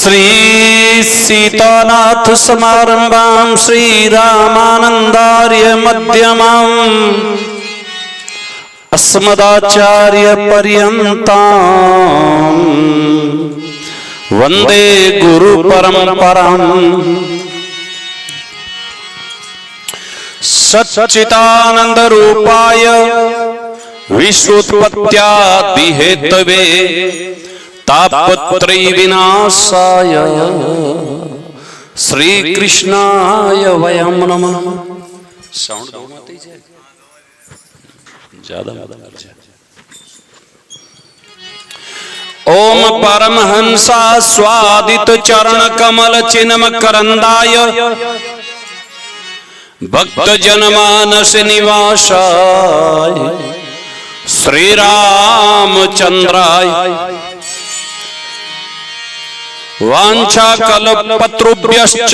श्री सीतानाथ समारंभां श्रीरामानंदार्य मध्यमाम् अस्मदाचार्य पर्यन्ताम् वंदे गुरु परंपराम्। सच्चिदानंद रूपाय विश्वोत्पत्त्यादि Hathaway तापत्रय विनाशाय श्री कृष्णाय वयं नमः। साउंड दो मत ज्यादा ओम परमहंसा स्वादित चरण कमल चिन्म करंदाय भक्त जनमानस निवासाय श्री रामचंद्राय वाञ्छाकल्पतरुभ्यश्च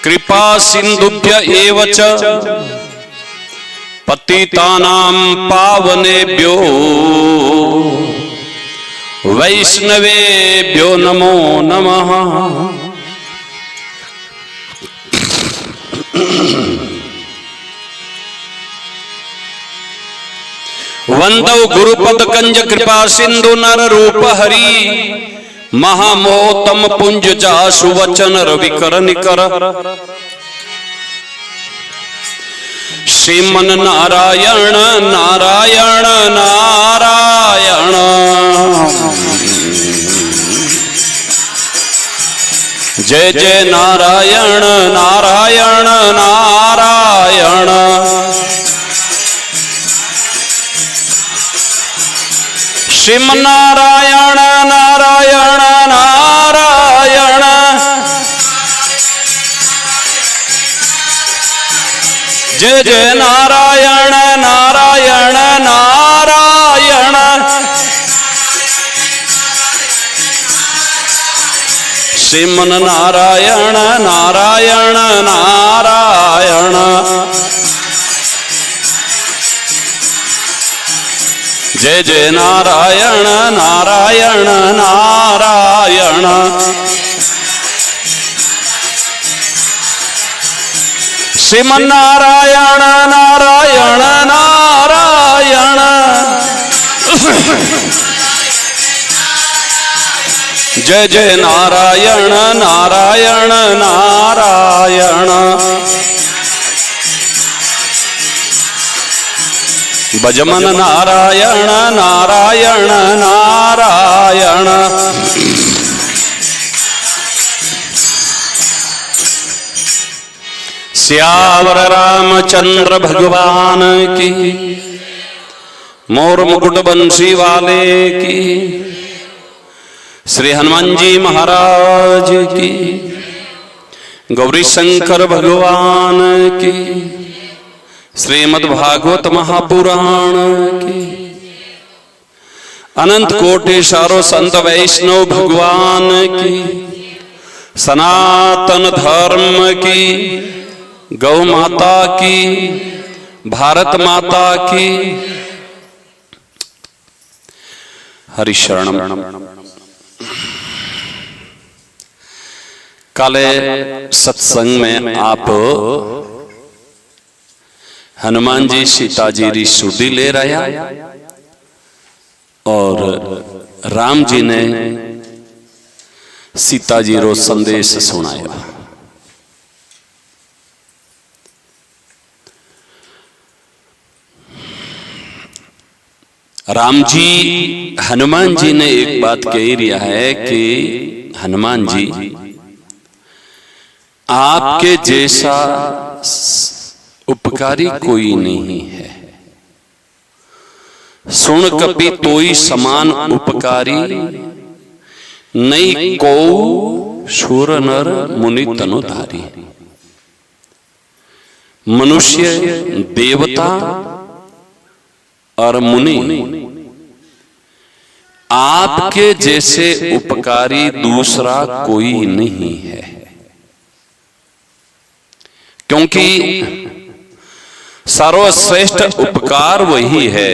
कृपा सिन्धुभ्य एव च पतितानां पावनेभ्यो वैष्णवेभ्यो नमो नमः। वंदौ गुरुपद कंज कृपा सिंधु नर रूप हरि महामोतम पुंज जासु वचन रविकर निकर। श्रीमन नारायण नारायण नारायण जय जय नारायण नारायण नारायण। श्रीमन्नारायण नारायण नारायण जय जय नारायण नारायण नारायण। श्रीमन्नारायण नारायण नारायण जय जय नारायण नारायण नारायण। श्रीमन्नारायण नारायण नारायण जय जय नारायण नारायण नारायण। भजमन नारायण नारायण नारायण। श्यावर रामचंद्र भगवान की, मोर मुकुट बंसी वाले की, श्री हनुमान जी महाराज की, गौरी शंकर भगवान की, श्रीमद् भागवत महापुराण की, अनंत कोटि सारो संत वैष्णव भगवान की, सनातन धर्म की, गौ माता की, भारत माता की हरिशरणम। काले सत्संग में आप हनुमान जी सीता जी री सुधी ले रहा और राम जी ने सीता जी रो संदेश सुनाया। राम जी हनुमान जी ने एक बात कही रिया है कि हनुमान जी आपके जैसा उपकारी कोई नहीं है, सुन कपि तोई समान उपकारी नहीं को शूर नर मुनि तनुधारी। मनुष्य देवता और मुनि आपके जैसे उपकारी दूसरा कोई नहीं है, क्योंकि सर्वश्रेष्ठ उपकार वही है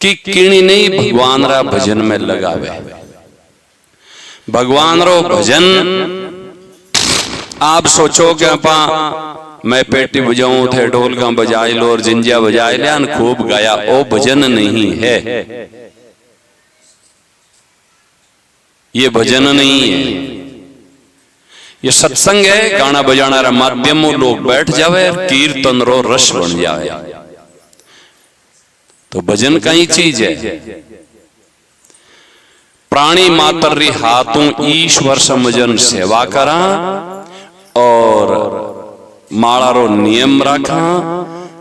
कि किणी नहीं भगवान रा भजन में लगावे। भगवान रो भजन आप सोचो कि आपा मैं पेटी बजाऊं थे ढोल का बजाए लो और जिंजिया बजाए लिया खूब गाया, ओ भजन नहीं है, ये भजन नहीं है, ये सत्संग है। गाना बजाना रा माध्यम लोग बैठ जावे, कीर्तन रो रस बन जाए, तो भजन कई चीज है। प्राणी मात्र री हाथों ईश्वर समझन सेवा करा और माला रो नियम रखा,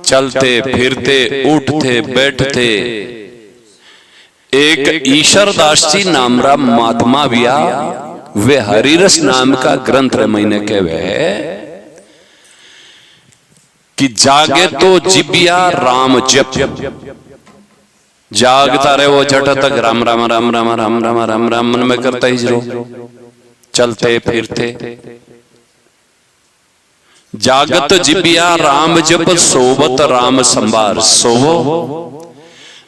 चलते फिरते उठते बैठते। एक ईश्वरदास जी नाम रा महात्मा बिया, वे हरिरस नाम का ग्रंथ मैंने कहवे कि जागे तो जिबिया राम जप, जागता रहे वो झट तक राम राम राम राम राम राम राम राम मन में करता ही रहो, चलते फिरते। जागत जिबिया राम जप, सोवत राम संभार। सोवो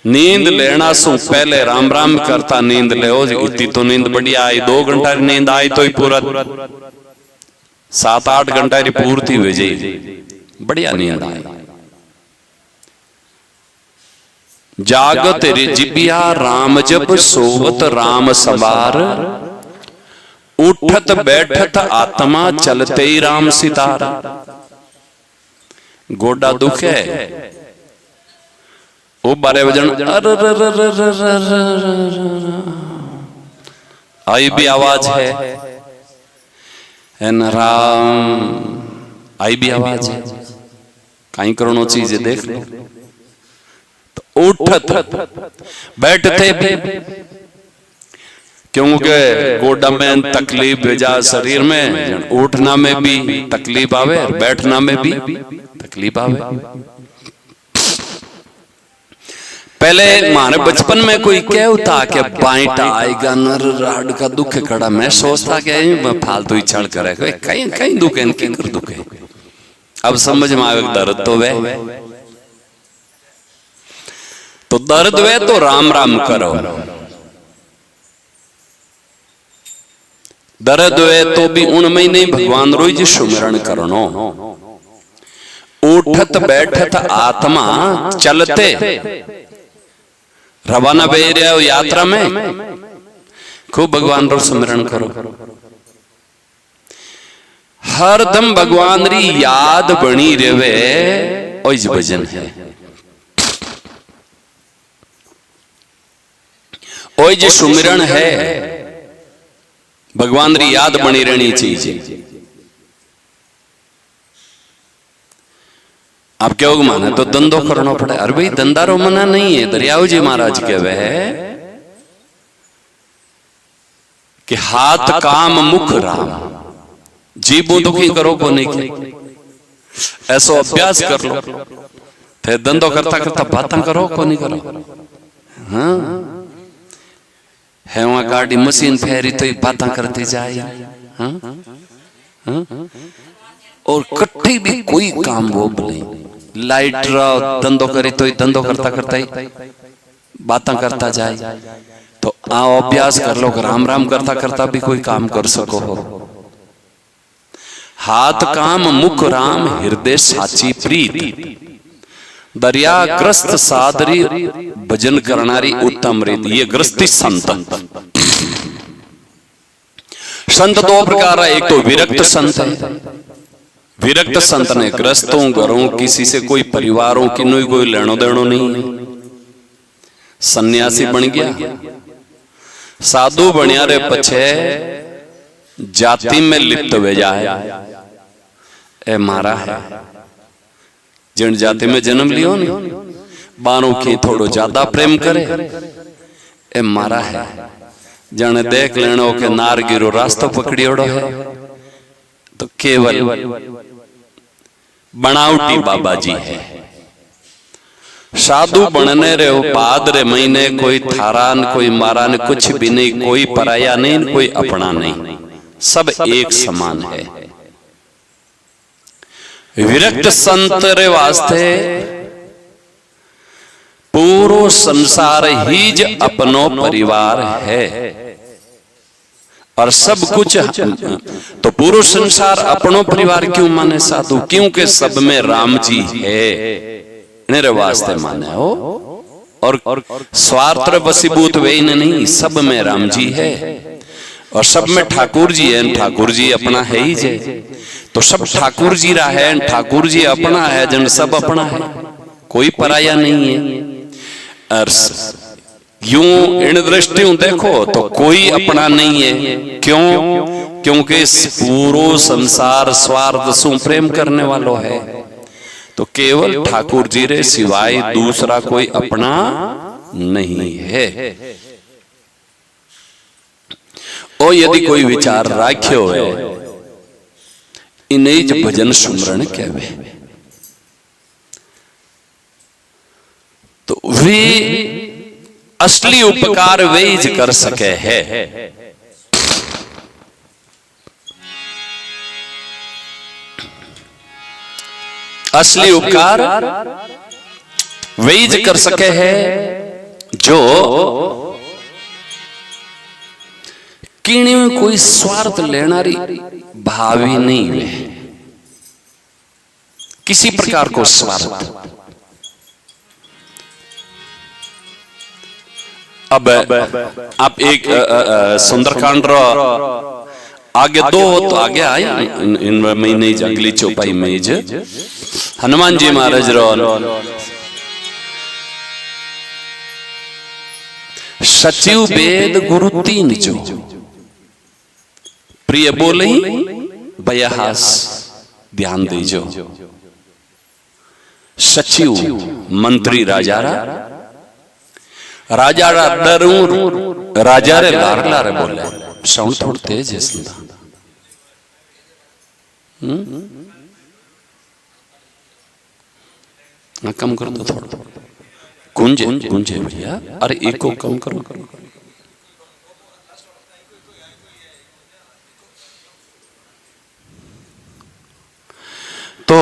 नींद लेना सु पहले राम राम करता नींद ले, इतनी तो नींद बढ़िया आई, 2 घंटा नींद आई तो ही पूरा 7-8 घंटा की पूर्ति हो जाए, बढ़िया नींद आई। जागत जिबिया राम जप, सोवत राम संभार। उठत बैठत आत्मा, चलते ही राम सितार। गोडा दुख है वो 12 बजन आई भी आवाज है न राम आई भी आवाज है, कहीं करोनो चीजें देख लो। तो उठत बैठते भी, क्योंकि गोडा में तकलीफ भेजा शरीर में, उठना में भी तकलीफ आवे, बैठना में भी तकलीफ आवे। पहले हमारे बचपन में कोई कहता कि बाइटा आएगा नर राड का दुख खड़ा, मैं सोचता कि फालतू ही चढ़ करे, कहीं कहीं दुख है, किन कर दुख है। अब समझ में आवे दर्द तो वे, तो दर्द वे तो राम राम करो, दर्द वे तो भी उनमें नहीं भगवान रोज सुमिरन करनो। उठत बैठत आत्मा, चलते रवाना बह रहे हो यात्रा में, खूब भगवान रो स्मरण करो। हर दम भगवान री याद बनी रहे, ओज भजन है। ओज सुमिरन है, भगवान री याद बनी रहनी चाहिए। आप क्या माने तो धंधो करना पड़े, अरे भाई धंधा रो मना नहीं है। दरियाओ जी महाराज कहवे है कि हाथ काम मुख राम, जीबो दुखी करो को नहीं के, ऐसो अभ्यास कर लो। थे धंधो करता करता बातें करो को नहीं करो। हाँ है वहां गाड़ी मशीन फेरी तो बातें करते जाए। हाँ हाँ और कट्ठी भी कोई काम वो नहीं, लाइट धंधो करे तो धंधो करता करता ही बातें करता जाए। तो आओ अभ्यास कर लो, राम राम करता करता भी कोई काम कर सको हो। हाथ काम मुख राम, हृदय साची प्रीत। दरिया ग्रस्त सादरी, भजन करनारी उत्तम रीत। ये ग्रस्ती संत। संत 2 प्रकार है, एक तो विरक्त संत है। विरक्त संत ने ग्रस्तों घरों किसी से कोई परिवारों की कोई लेनो देनो नहीं है, सन्यासी बन गया। साधु बनिया रे पछे जाति में लिप्त हो जाए। ए मारा है जिन जाति में जन्म लियो नहीं, बारों की थोड़ो ज्यादा प्रेम करे। ए मारा है जने देख लेनो के नार गिरो रास्ता पकड़ियोड़ो है, तो केवल बनावटी बाबा जी है। साधु बनने रे बाद रे महीने कोई थारान कोई मारान कुछ भी नहीं, कोई पराया नहीं कोई अपना नहीं, सब एक समान है। विरक्त संत रे वास्ते पूरो संसार ही ज अपनो परिवार है। और सब कुछ। तो पूरा संसार अपनो परिवार क्यों माने साधु? क्योंकि सब में राम जी है, मेरे वास्ते माने हो। और स्वार्थ वसीभूत वे नहीं, सब में राम जी है और सब में ठाकुर जी है। ठाकुर जी अपना है ही जे, तो सब ठाकुर जी रहा है, ठाकुर जी अपना है, जन सब अपना है, कोई पराया नहीं है। और यूं इन दृष्टियों देखो तो कोई अपना नहीं है। क्यों? क्योंकि पूरो संसार स्वार्थ सु प्रेम करने वालो है। तो केवल ठाकुर जी रे सिवाय दूसरा कोई अपना नहीं है। और यदि कोई विचार राख्यो है, इन्हें ज भजन सुमरण कहवे। तो वे असली उपकार वे ज कर सके है। असली उपकार वे ज कर सके है जो किणी में कोई स्वार्थ लेनारी भावी नहीं है, किसी प्रकार को स्वार्थ। अब आप एक सुंदरकांड रो आगे दो तो आगे आया इन महीने अगली चौपाई में हनुमान जी महाराज रो सचिव वेद गुरु तीन जो प्रिय बोले बयाहास ध्यान दीजो। सचिव मंत्री राजारा डरू राजा रे लारला रे बोले साउंड थोड़ा तेज है सुनता। कम कर दो थोड़ा, गुंजे गुंजे भैया, अरे एक को कम करो। तो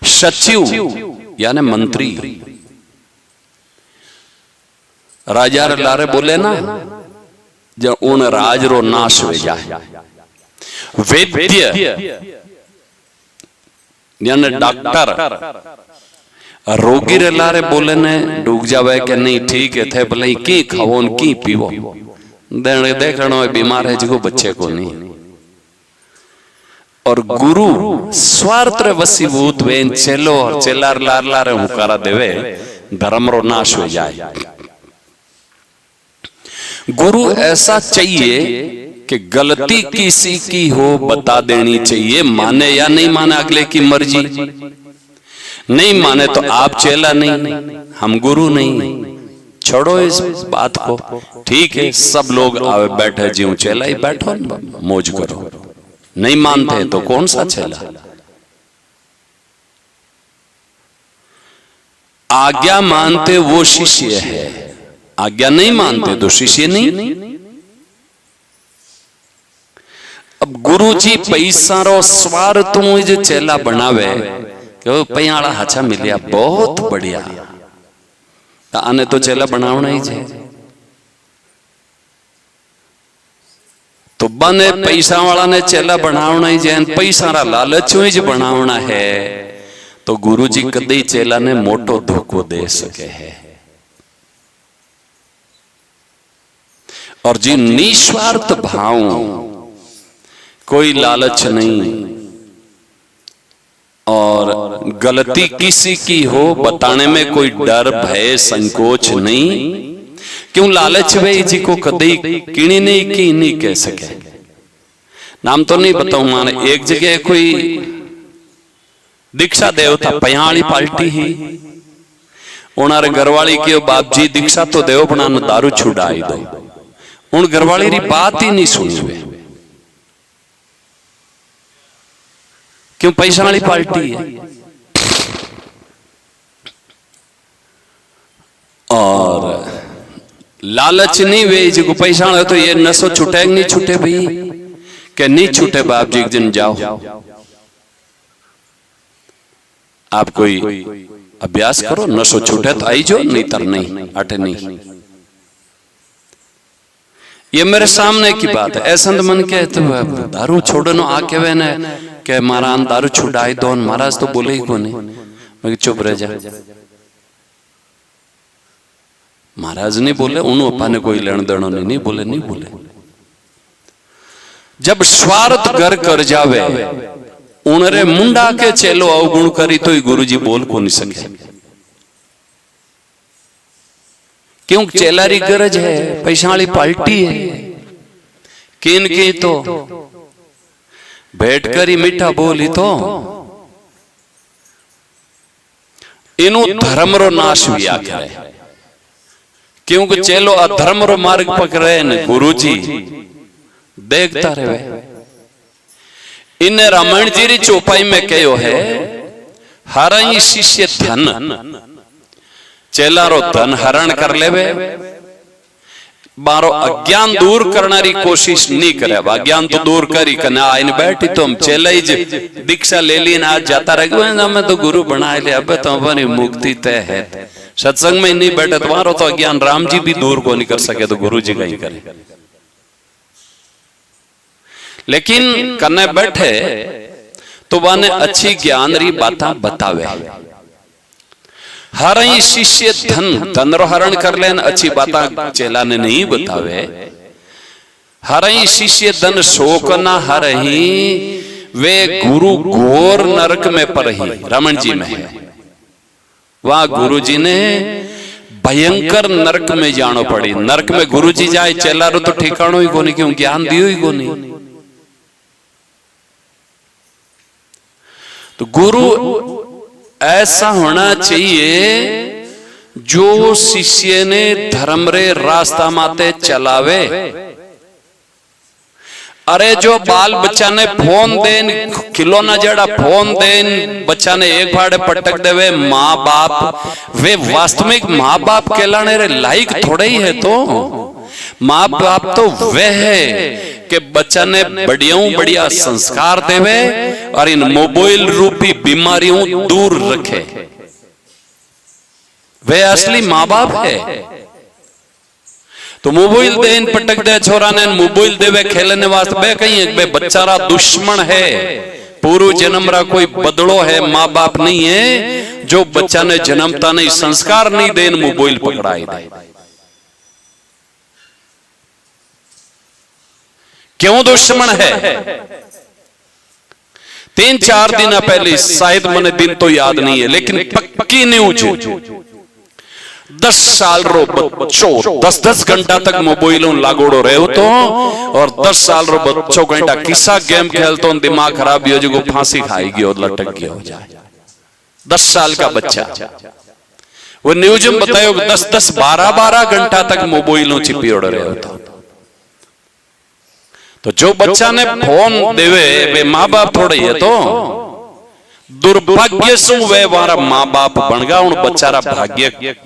सचिव यानी मंत्री राजा रे लारे बोले ना, जब उन राज रो नाश हो जाए। वैद्य यानी डॉक्टर रोगी रे लारे बोले ने डूब जावे कि नहीं ठीक है थे भले की खाओ की पीवो, देख रहे बीमार है जिको बच्चे को नहीं। और गुरु स्वार्थ रे वसीभूत वेन चेलो और चेलार लार लारे हुकारा देवे, धर्म रो नाश हो जाए। गुरु ऐसा चाहिए कि गलती किसी की हो बता देनी चाहिए, माने या नहीं माने अगले की मर्जी। नहीं माने तो आप चेला नहीं, हम गुरु नहीं, छोड़ो इस बात को। ठीक है सब लोग आवे बैठे जीव चेला ही बैठो मौज करो। नहीं मानते तो कौन सा चेला? आज्ञा मानते वो शिष्य है, आज्ञा नहीं मानते तो शिष्य नहीं। अब गुरु जी पैसा रो स्वार्थ जो चेला बनावे कि पैयाला हाचा मिलिया बहुत बढ़िया, आने तो चेला बनावना ही है। तो बने पैसा वाला ने चेला बनावना ही जैन पैसा रा लालच ही बनावना है, तो गुरु जी कदी चेला ने मोटो धोखो दे सके है। और जी निस्वार्थ भाव, कोई लालच नहीं और गलती किसी की हो बताने में कोई डर भय संकोच नहीं। क्यों लालच वे जी को कदी किणी नहीं की नहीं कह सके। नाम तो नहीं बताऊं, माने एक जगह कोई दीक्षा देवता पयाली पाल्टी ही उनारे घरवाली की बाप जी दीक्षा तो देव बना दारू छुड़ाई दो, उन घरवाली री बात ही नहीं सुनी वे। क्यों पैसा वाली पार्टी है। और लालच नहीं वे जिको पैसा है तो ये नशो छूटे नहीं छूटे भाई, क्या नहीं छूटे बाप जी एक दिन जाओ आप कोई अभ्यास करो, नशो छूटे तो आई जो नहीं तर नहीं अटे नहीं। ये मेरे सामने की बात है। ऐसा मन के तो दारू छोड़नो आके वे ने के मारा दारू छुड़ाई दो, महाराज तो बोले ही को नहीं। मैं चुप रह जा, महाराज नहीं बोले, उन्होंने अपा ने कोई लेन देनो नहीं बोले, नहीं बोले। जब स्वार्थ घर कर जावे उनरे मुंडा के चेलो अवगुण करी तो गुरुजी बोल को नहीं सके। क्यों? चेलारी गरज है, पैसा वाली पार्टी है, किन की तो बैठ कर ही मीठा बोली तो इनु धर्म रो नाश हुआ करे। क्योंकि चेलो अधर्म रो मार्ग पकड़े न गुरुजी देखता रहे। इन रामायण जी री चौपाई में कहो है, हरई शिष्य धन, चेला रो धन हरण कर लेवे, बारो अज्ञान दूर करने कोशिश नहीं करे। अज्ञान तो दूर करी कने आइन बैठी तो हम चेला ही दीक्षा ले ली ना, आज जाता रह मैं तो गुरु बना ले, अब तो हमारी मुक्ति तय है। सत्संग में नहीं बैठे तुम्हारो तो अज्ञान राम जी भी दूर को नहीं कर सके तो गुरु जी का ही करे। लेकिन कने बैठे तो वाने अच्छी ज्ञान री बाता बतावे। हर ही शिष्य धन, धन रो हरण कर लेन अच्छी बाता चेला ने नहीं बतावे। हर ही शिष्य धन शोक ना हर ही, वे गुरु घोर नरक में परही, रमन जी में है। वहां गुरु जी ने भयंकर नरक में जानो पड़ी। नरक में गुरु जी जाए, चेला रो तो ठिकानो ही कोनी, क्यों? ज्ञान दियो ही कोनी। तो गुरु ऐसा होना चाहिए जो शिष्य ने धर्म रे रास्ता माते चलावे। अरे जो बाल बच्चा ने फोन देन, खिलौना जड़ा फोन देन बच्चा ने एक भाड़े पटक देवे, माँ बाप वे वास्तविक माँ बाप कहलाने रे लायक थोड़े ही है। तो माँ बाप तो वह है कि बच्चा ने बढ़िया संस्कार देवे और इन मोबाइल रूपी बीमारियों दूर रखे। वे असली माँ बाप है। तो मोबाइल दे इन पटक दे छोरा ने, मोबाइल देवे खेलने वास्ते कहीं बे बच्चारा दुश्मन है, पूर्व जन्म रा कोई बदलो है, माँ बाप नहीं है जो बच्चा ने जन्मता नहीं संस्कार नहीं देन मोबाइल पकड़ाई दे। क्यों दुश्मन है? 3-4 दिन पहले, शायद मैंने दिन तो याद नहीं है, लेकिन पक्की न्यूज 10 साल रो बच्चों 10-10 घंटा तक मोबाइलों लागोड़ो रहे हो तो, और 10 साल रो बच्चों घंटा किसा गेम खेलतो दिमाग खराब हो जो फांसी खाएगी और लटक गया हो जाए। 10 साल का बच्चा, वो न्यूज में बतायो 10-10, 12-12 घंटा तक मोबाइलों चिपी उड़ रहे हो। तो जो बच्चा ने फोन देवे वे माँ बाप थोड़े है। तो दुर्भाग्य सु वे वारा माँ बाप बन गया। उन बच्चारा भाग्य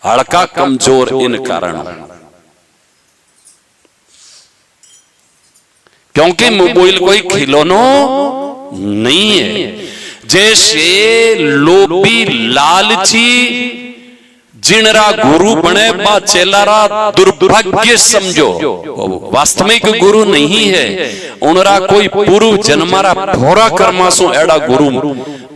हड़का कमजोर इन कारण, क्योंकि मोबाइल कोई खिलौनो नहीं है। जैसे लोभी लालची जिनरा गुरु बने बा चेलारा दुर्भाग्य समझो, वास्तविक गुरु नहीं है। उनरा कोई पूर्व जन्मारा भोरा कर्मासु एड़ा गुरु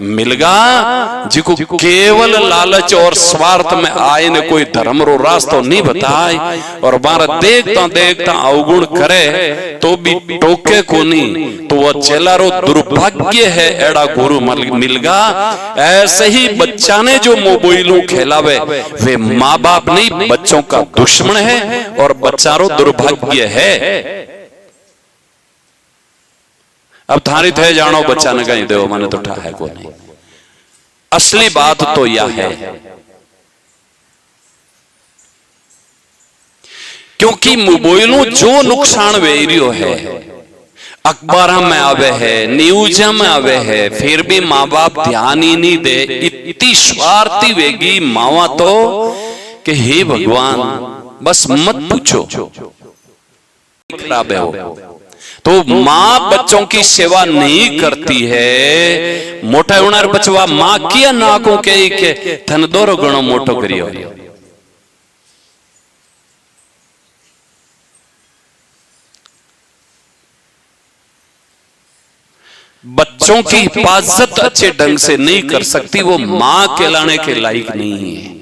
मिलगा जिको केवल लालच और स्वार्थ में आए ने कोई धर्म रो रास्ता नहीं बताए, और बार देखता देखता अवगुण करे तो भी टोके को नहीं, तो वह चेलारो दुर्भाग्य है एड़ा गुरु मिलगा। ऐसे ही बच्चा ने जो मोबाइलों खेलावे वे माँ बाप नहीं बच्चों का दुश्मन है, और बच्चारो दुर्भाग्य है। अब थारी थे जानो बच्चा ने कहीं देव मैंने तो ठा है को नहीं। असली बात तो यह है, क्योंकि मोबाइलों जो नुकसान वेरियो है, अखबार में आवे है, न्यूज में आवे है, फिर भी माँ बाप ध्यान ही नहीं दे। इतनी स्वार्थी वेगी मावा तो कि हे भगवान बस मत पूछो, खराब है हो। तो माँ बच्चों की सेवा नहीं करती है। मोटा उनार बचवा माँ किया नाकों के थन दोरो गणो मोटो करियो। बच्चों की हिफाजत अच्छे ढंग से नहीं कर सकती, वो मां कहलाने के लायक नहीं है।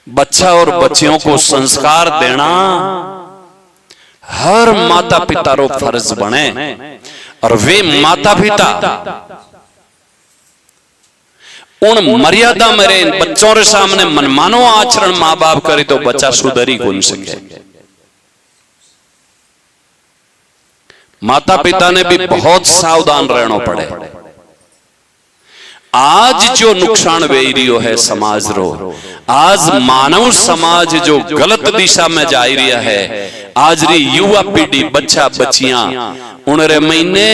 बच्चा और बच्चियों को संस्कार देना हर माता पिता रो फर्ज बने, और वे माता पिता उन मर्यादा में रहे। बच्चों के सामने मनमानो आचरण मां बाप करे तो बच्चा सुधरी कौन सके। माता पिता ने भी बहुत सावधान रहना पड़े। आज जो नुकसान वेई रियो है समाज रो, आज मानव समाज जो गलत दिशा में जा रहा है, आज री युवा पीढ़ी बच्चा बच्चियां उनरे महीने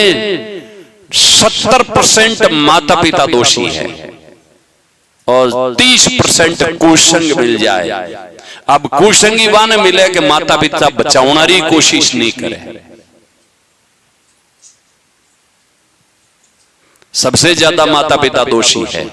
70% माता पिता दोषी है और 30% कुसंग मिल जाए। अब कुसंगी वाने मिले कि माता पिता बचाने की कोशिश नहीं करे। सबसे ज्यादा माता पिता दोषी है।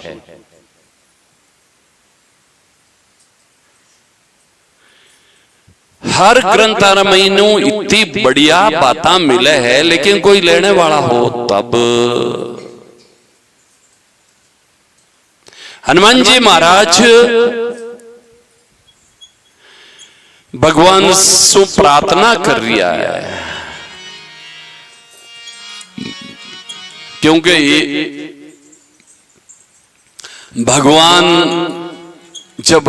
हर ग्रंथ महीनों इतनी बढ़िया बातें मिले है, लेकिन कोई लेने वाला हो तब। हनुमान जी महाराज भगवान से प्रार्थना कर रहा है, क्योंकि भगवान जब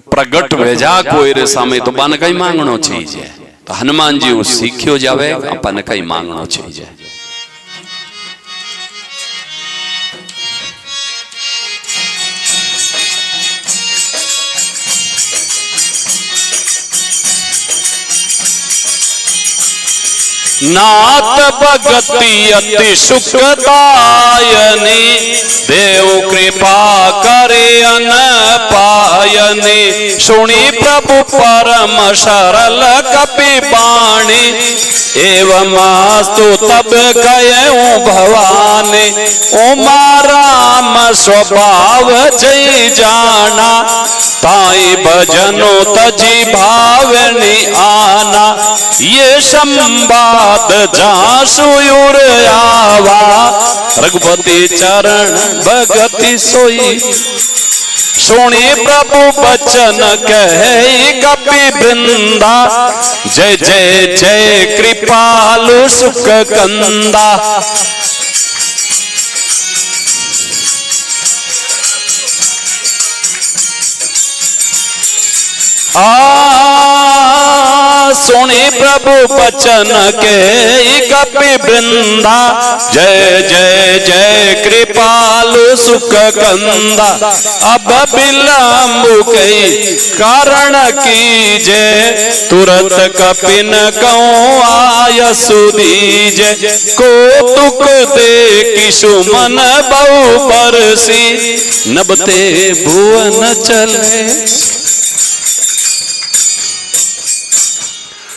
प्रगट भेजा कोई रे सामे तो बन कई मांगनो चाहिए। तो हनुमान जी उस सीखियो जावे अपन कई मांगनो चाहिए। नाथ भगति अति सुखदायनी, देव कृपा करे अन पायनी। सुनी प्रभु परम सरल कपि बाणी, एवं आस्तु तब कहूं भवानी। उमा राम स्वभाव जय जाना, ताई भजनो तजी भावनी आना। ये संवाद जहाँ सुयूर आवा, रघुपति चरण भगति सोई। सुनी प्रभु बचन कहे कपि वृंदा, जय जय जय कृपालु सुख कंदा। सुनी प्रभु बचन के कपि वृंदा, जय जय जय कृपालु सुख कंदा। अब विलंब कई कारण कीजे, तुरंत कपिन कहूं आय सुदीजे। कौतुक देखि सुमन बहु बरसी, नबते भुवन चले।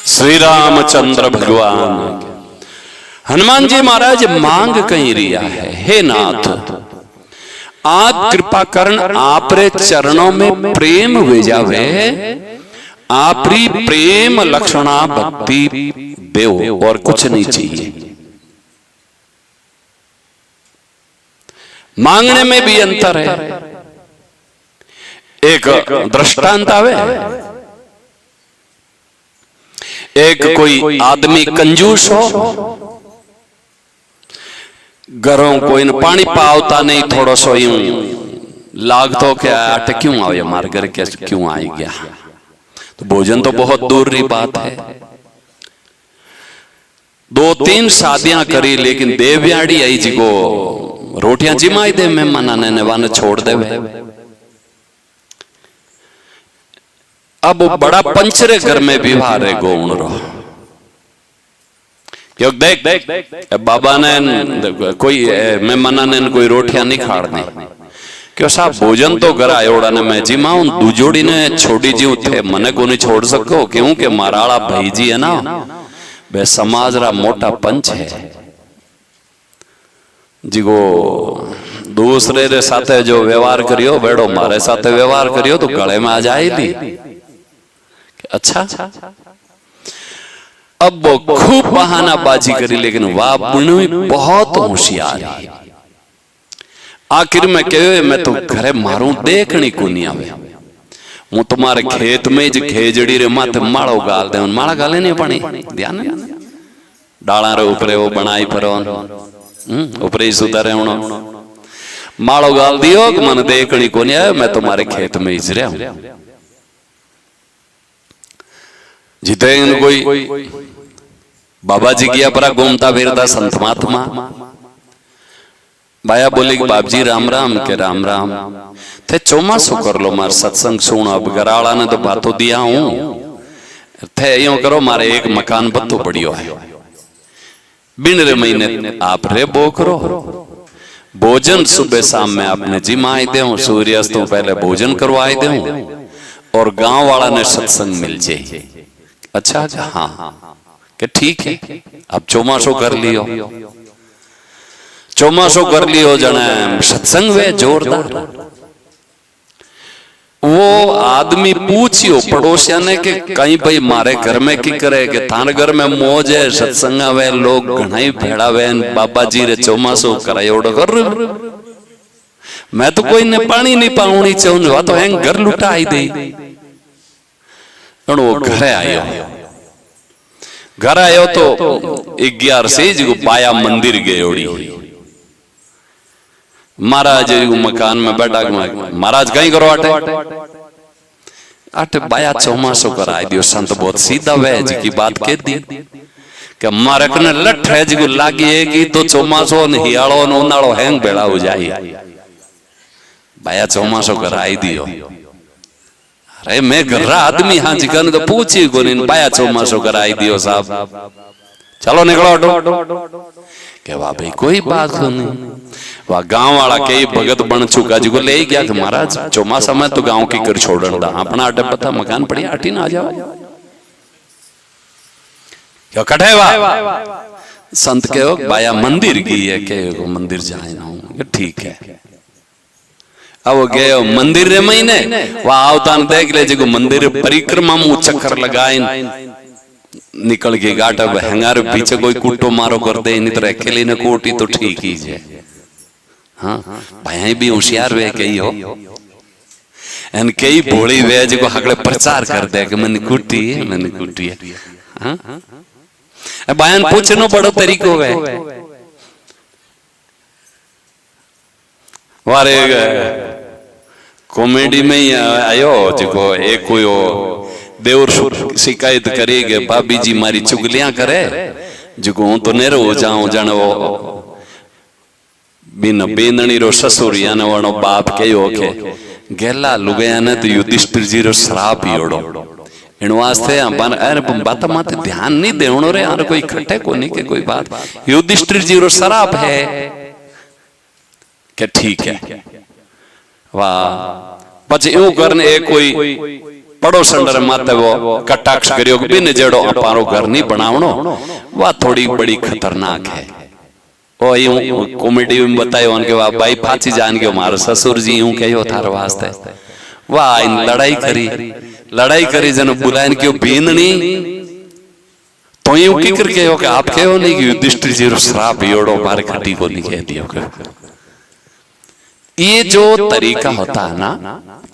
श्री रामचंद्र भगवान। हनुमान जी महाराज मांग कहीं रिया है, हे नाथ आप कृपा करण, आप रे चरणों में प्रेम भेजावे, आपरी प्रेम लक्षणा भक्ति देव, और कुछ नहीं चाहिए। मांगने में भी अंतर है। एक दृष्टांत आवे, एक कोई आदमी कंजूस हो, घरों कोई न पानी पावता नहीं, थोड़ा सो यूं लाग तो क्या आटे क्यों आवे मार घर के क्यों आई गया। तो भोजन तो बहुत दूर की बात है। 2-3 शादियां करी, लेकिन देवयाड़ी आई जी को रोटियां जिमाई दे मेहमान ने वाने छोड़ देवे। अब बड़ा पंचरे घर में विवाह रे गोण रो, क्यों देख बाबा ने कोई मेहमान ने कोई रोटियां नहीं खाड़नी, क्यों साहब भोजन तो घर आयोड़ा ने मैं जिमाऊं दूजोड़ी ने छोड़ी जीव थे, मने को नहीं छोड़ सको, क्योंकि माराड़ा भाई जी है ना, वे समाज रा मोटा पंच है जिगो दूसरे रे साथे जो व्यवहार करियो बेड़ो मारे साथे व्यवहार करियो तो गले में आ जाएगी। अच्छा अब वो खूब बहानाबाजी करी, लेकिन वाह पुण्य बहुत होशियार है। आखिर में कहो मैं तो घरे मारू देखनी को नहीं आवे, हूँ तुम्हारे खेत में ज खेजड़ी रे माथे माड़ो गाल दे, माड़ा गाले नहीं पानी ध्यान डाला रे ऊपरे वो बनाई पर ऊपरे ही सुधारे होना माड़ो गाल दियो कि मन देखनी को नहीं आवे, मैं तुम्हारे खेत में ही रहा हूं। जिते कोई बाबा जी किया परा घूमता फिरता संत महात्मा, बाया बोले कि बाप जी राम राम के राम राम थे चौमासो कर लो मार सत्संग सुनो। अब गराड़ा ने तो बातों दिया हूं थे यूं करो, मारे एक मकान बत्तो पड़ियो है, बिन रे महीने आप रे बो करो, भोजन सुबह शाम में आपने जिमाई दे, सूर्यास्त तो पहले भोजन करवाई दे, और गांव वाला ने सत्संग मिल जाए। अच्छा हाँ कि ठीक है, अब चौमासो कर लियो, चौमासो कर लियो जने सत्संग वे जोरदार। वो आदमी पूछियो पड़ोसिया ने कि कहीं भाई मारे घर में की करे, कि थान घर में मौज है, सत्संग वे लोग घणाई भेड़ा वे, बाबा जी रे चौमासो करायो कर, मैं तो कोई ने पानी नहीं पाऊनी चाहूँ, तो हैंग घर लुटा आई दे। वो घरे आयो, घर आयो तो 11 से जो बाया मंदिर गए ओड़ी, महाराज मकान में बैठा, महाराज कहीं करो आटे आटे बाया चौमासो कराई दियो। संत बहुत सीधा वे जी की बात कह दी कि मारे कने लठ है जी को लागी है कि तो चौमासो न हियालो न उनालो हैंग बेड़ा हो जाए, बाया चौमासो कराई दियो। अरे मैं घर आदमी हाँ जी कहने तो पूछी को नहीं, बाया चौमासो कराई दियो साहब, चलो निकलो के वाह भाई कोई बात नहीं। वह गांव वाला के भगत बन चुका जी को ले गया कि महाराज चौमासा में तो गांव की कर छोड़न दा, अपना अड्डे पता मकान पड़ी आटी ना आ जाओ क्या कटे वाह। संत के हो बाया मंदिर की है के मंदिर जाए ना हूं, ठीक है। अब गए मंदिर रे महीने वह आवता देख ले जी मंदिर परिक्रमा में चक्कर लगाए निकल के गाटा हंगारे पीछे कोई कुट्टो मारो कर दे, नहीं तो अकेले ने कोटी तो ठीक ही है। हाँ भाई भी होशियार वे कई हो, एन कई भोली वे जो हकड़े प्रचार कर दे कि मैंने कुटी है, मैंने कुटी है। हाँ बयान पूछनो बड़ो तरीको वे, वारे कॉमेडी में ही आयो जो एक कोई देवर शिकायत करेगे भाभी जी मारी चुगलियां करे, जो हूं तो नेरो हो जाऊं जन वो बिन बेननी रो ससुर याने वनो बाप कहो के गेला लुगया ने तो युधिष्ठिर जी रो श्राप योड़ो, इन वास्ते अपन अरे बात माते ध्यान नहीं देवणो रे, यार कोई खटे को नहीं के कोई बात, युधिष्ठिर जी रो श्राप है के ठीक है। वाह पछी यूं करने एक कोई पड़ोसन रे माते वो कटाक्ष करियो बिन जेड़ो अपारो घर नहीं बनावणो, वह थोड़ी बड़ी खतरनाक है। ओ यूं कॉमेडी में बतायो उनके वाह भाई फांसी जान के मारो ससुर जी यूं कहो थार वास्ते, वाह इन लड़ाई करी जन बुलाइन क्यों बीननी तो यूं की करके हो कि आप कहो नहीं कि युधिष्ठिर जी रो श्राप योड़ो मारे खटी को नहीं कह दियो। ये जो तरीका होता है ना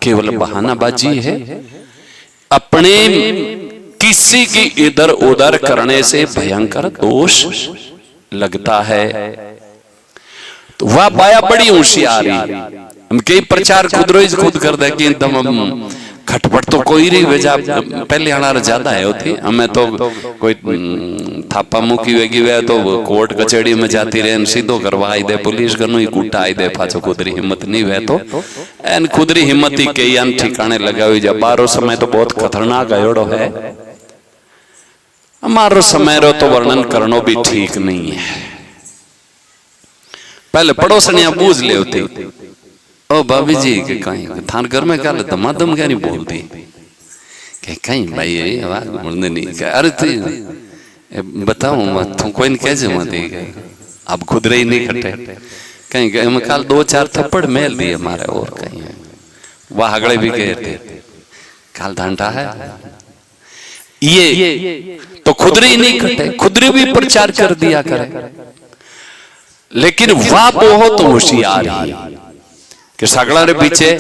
केवल बहानाबाजी है, अपने किसी की इधर उधर करने से भयंकर दोष लगता है। तो वह बाया बड़ी होशियारी, हम कई प्रचार खुद कर दे कि एकदम खटपट तो कोई नहीं वजह पहले हमारा ज्यादा है होती, हमें तो कोई थापा मुकी वेगी वे तो कोर्ट कचहरी में जाती रहे सीधो करवाई दे, पुलिस करनो ही कुटाई दे, पाछो खुदरी हिम्मत नहीं वे तो एन खुदरी हिम्मत ही कई अन ठिकाने लगावी जा। बारो समय तो बहुत खतरनाक आयोड़ो है, हमारो समय रो तो वर्णन करनो भी ठीक नहीं है। पहले पड़ोसनिया बूझ ले होती, ओ भाभी जी के कहीं थान घर में क्या दमादम क्या नहीं बोलती के कहीं भाई आवाज बोलने नहीं, अरे तू बताऊं तुम कोई नहीं कैसे मत अब खुद रही नहीं खटे कहीं मैं कल 2-4 थप्पड़ मेल दिए हमारे, और कहीं वह हगड़े भी गए थे काल धांटा है। ये तो खुदरी नहीं कटे, खुदरी भी प्रचार कर दिया करे। लेकिन वह बहुत होशियार है कि सगड़ा रे पीछे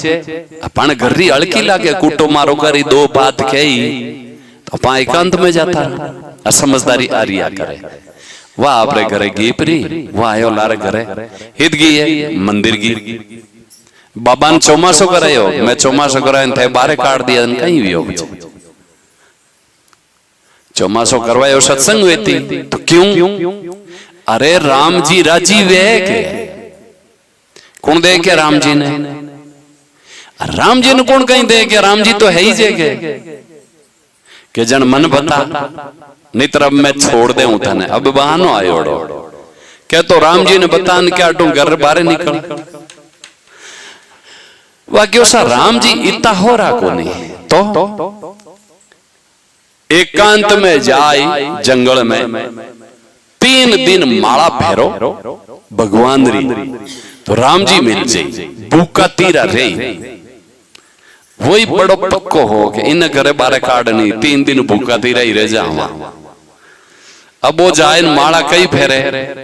अपन घरी अड़की लागे कूटो मारो करी दो बात कही तो अपन एकांत में जाता असमझदारी आ रिया करे। वह आपरे घरे गीपरी वह आयो लारे घरे हित गई है मंदिर की बाबा ने चौमासो करायो, मैं चौमासो करायो थे बारे काट दिया कहीं भी हो चौमासो करवायो सत्संग वेती तो क्यों? अरे राम जी राजी वे के कौन दे के राम जी ने, राम जी ने कौन कहीं दे के, राम जी तो है ही जेगे के जन मन बता नहीं तरफ मैं छोड़ दे तने अब बहानो आयोड़ो क्या तो राम जी ने बता क्या तू घर बाहर निकल वाक्यो सा राम जी इतना हो रहा को नहीं तो एकांत में जाए जंगल में 3 दिन माला फेरो भगवान री तो राम जी मिल जाए भूखा तीरा रे वही बड़ो पक्को हो कि इन घरे बारे काटनी 3 दिन भूखा तीरा ही रह जावा। अब वो जाए माला कई फेरे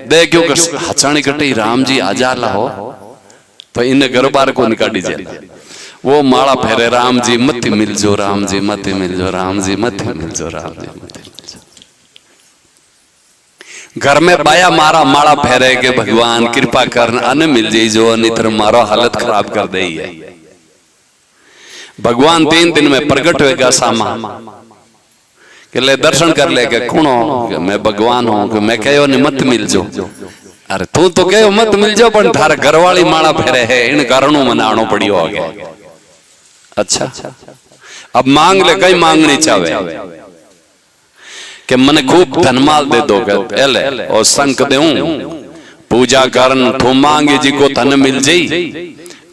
दे क्यों हचानी कटी राम जी आजा ला हो तो इन घर बार को निकाली जाए वो माला फेरे राम जी मत मिल जो, राम जी मत मिल जो, राम जी मत मिल जो, राम जी मत मिल जो। घर में बाया मारा माला फेरे के भगवान कृपा कर अन मिल जाई जो नितर मारो हालत खराब कर दे है। भगवान 3 दिन में प्रकट होगा सामा के ले दर्शन कर ले के कौन हो मैं भगवान हूं कि मैं कहो ने मत मिल जो। अरे तू तो कहो मत मिल जो पर थार घरवाली माला फेरे है इन कारणों मनाणो पड़ियो हो गया। अच्छा अब मांग ले कई मांगनी चाहे कि मने खूब धनमाल दे दो एले और संक देऊं पूजा करन तू मांगे जी को धन मिल जाई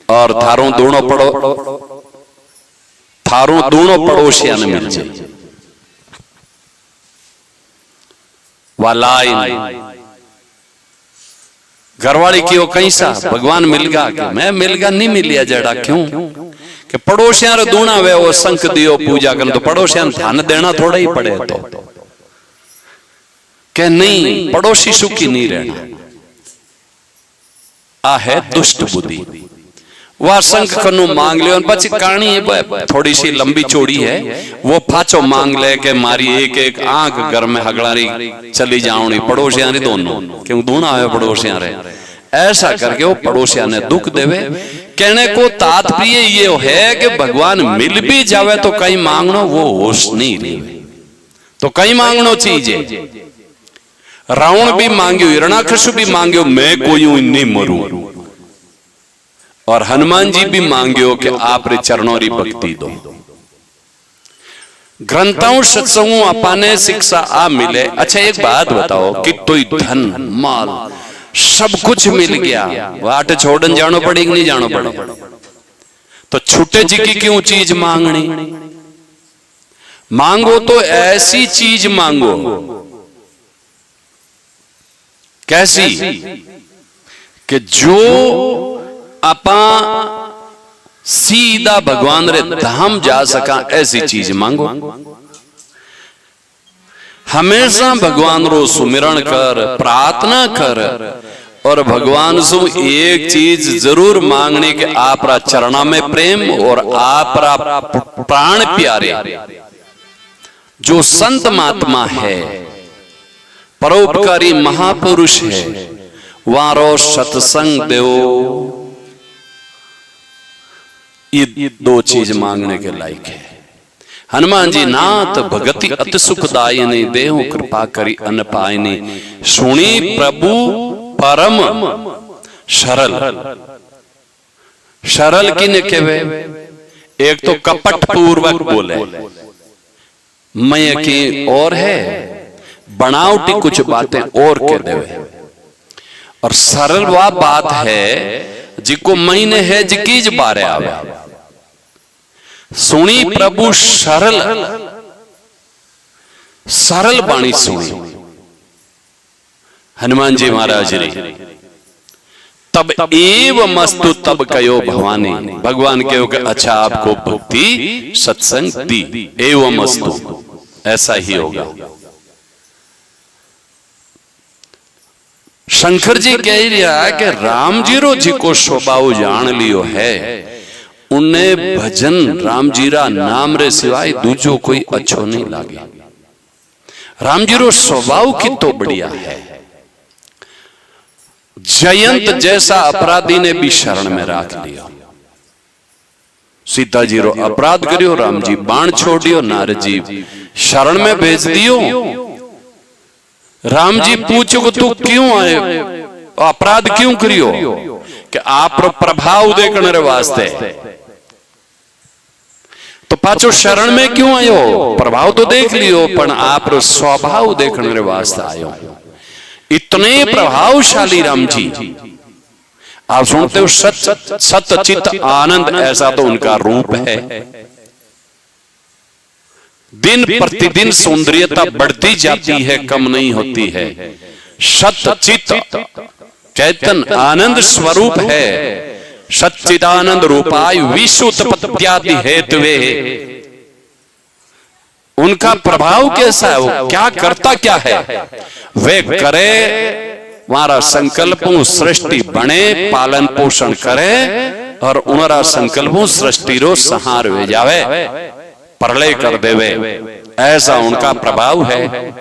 और थारों दोनों पड़ोसियां ने मिल जाई वालाई घरवाली की कैसा भगवान मिल गया कि मैं मिल गया नहीं मिलिया जड़ा क्यों कि पड़ोसियां रे दूना वे वो संक दियो पूजा कर तो पड़ोसियां धन देना थोड़ा ही पड़े तो के नहीं पड़ोसी सुखी नहीं रहना आ है दुष्ट बुद्धि। वह संक कनु मांग ले बची कहानी थोड़ी सी लंबी चौड़ी है वो फाचो मांग ले के मारी एक एक आंख घर में हगड़ारी चली जाऊनी पड़ोसियां रे दोनों क्यों दोनों आए पड़ोसियां रे ऐसा करके वो पड़ोसियां ने दुख देवे। कहने को तात्पर्य ये है कि भगवान मिल भी जावे तो कहीं मांगनो वो होश नहीं रही तो कहीं मांगनो चीज है। रावण भी मांगियो हिरणाकश्यप भी मांगियो मैं कोई नहीं मरू और हनुमान जी भी मांगियो कि आप रे चरणों री भक्ति दो। ग्रंथों सत्संगों अपाने शिक्षा आ मिले। अच्छा एक बात बताओ कि तो धन माल सब कुछ मिल गया वाट छोड़न जानो पड़े कि नहीं जानो पड़े तो छुट्टे जी की क्यों चीज मांगनी? मांगो तो ऐसी चीज मांगो कैसी कि जो अपा सीधा भगवान रे धाम जा सका ऐसी चीज मांगो। हमेशा भगवान रो सुमिरण कर प्रार्थना कर और भगवान से एक चीज जरूर मांगने के आपरा चरणा में प्रेम और आपरा प्राण प्यारे जो संत महात्मा है परोपकारी महापुरुष है वारो सत्संग देव ये 2 चीज मांगने के लायक है। हनुमान जी नाथ भगति अति सुखदायिनी देहु कृपा करी अन पायनी सुनी प्रभु परम सरल। सरल किने केवे एक तो कपट पूर्वक बोले मैं की और है बनावटी कुछ बातें और कह देवे और सरल वह बात है जिको महीने है जिकीज बारे आवे। सुनी प्रभु सरल सरल बाणी सुनी हनुमान जी महाराज री तब एव मस्तु तब कयो भवानी भगवान कहो कि अच्छा आपको भक्ति सत्संग दी एव मस्तु ऐसा ही होगा। शंकर जी कह रहा है कि राम जी रो जी को स्वभाव जान लियो है, उन्हें भजन राम जी रा नाम रे सिवाय दूजो कोई अच्छो नहीं लागे। राम जी रो स्वभाव कितो बढ़िया है। जयंत जैसा अपराधी ने भी शरण में राख लिया। सीता जी रो अपराध करियो, राम जी बाण छोड़ियो, नारद जी शरण में भेज दियो। राम जी पूछो तू क्यों आए, अपराध क्यों करियो? कि आप प्रभाव देखने रे वास्ते। तो पाछो शरण में क्यों आयो? प्रभाव तो देख लियो, पण आप स्वभाव देखने रे वास्ते आयो। इतने प्रभावशाली राम जी, आप सुनते हो सत चित आनंद, ऐसा तो उनका रूप है। दिन प्रतिदिन सौंदर्यता बढ़ती जाती है, कम नहीं होती है। सत चित चैतन आनंद स्वरूप है। सच्चिदानंद रूपाय विश्वोत्पत्त्यादि हेतुवे। उनका प्रभाव कैसा है? वो क्या करता क्या है? वे करे मारा संकल्पों सृष्टि बने, पालन पोषण करे, और उनरा संकल्पों सृष्टि रो संहार वे जावे, प्रलय कर देवे। ऐसा उनका प्रभाव है,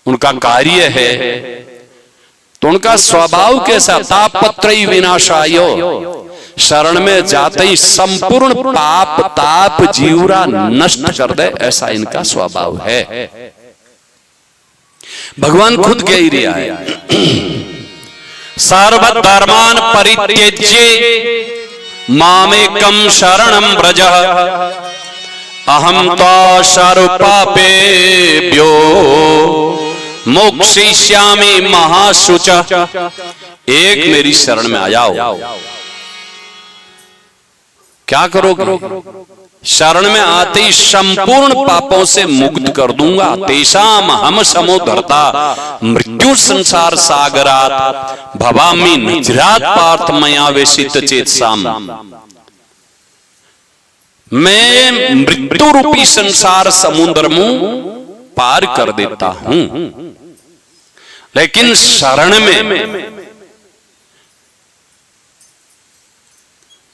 उनका कार्य है। तो उनका स्वभाव कैसा? तापत्रयी विनाशायो। शरण में जाते ही संपूर्ण पाप ताप जीवरा नष्ट कर दे, ऐसा इनका स्वभाव है। भगवान खुद कह रिया है, सर्वधर्मान परित्यज्य मामेकं शरणं व्रज अहं त्वा सर्वपापेभ्यो मोक्षयिष्यामि महाशुच। एक मेरी शरण में आ जाओ। क्या करोगे? शरण में आते ही संपूर्ण पापों से मुक्त कर दूंगा। तेषाम हम समोधरता मृत्यु संसार सागरात भवामि निजरात पार्थ मया वेशित चेतसाम। मैं मृत्यु रूपी संसार समुद्र में पार कर देता हूं, लेकिन शरण में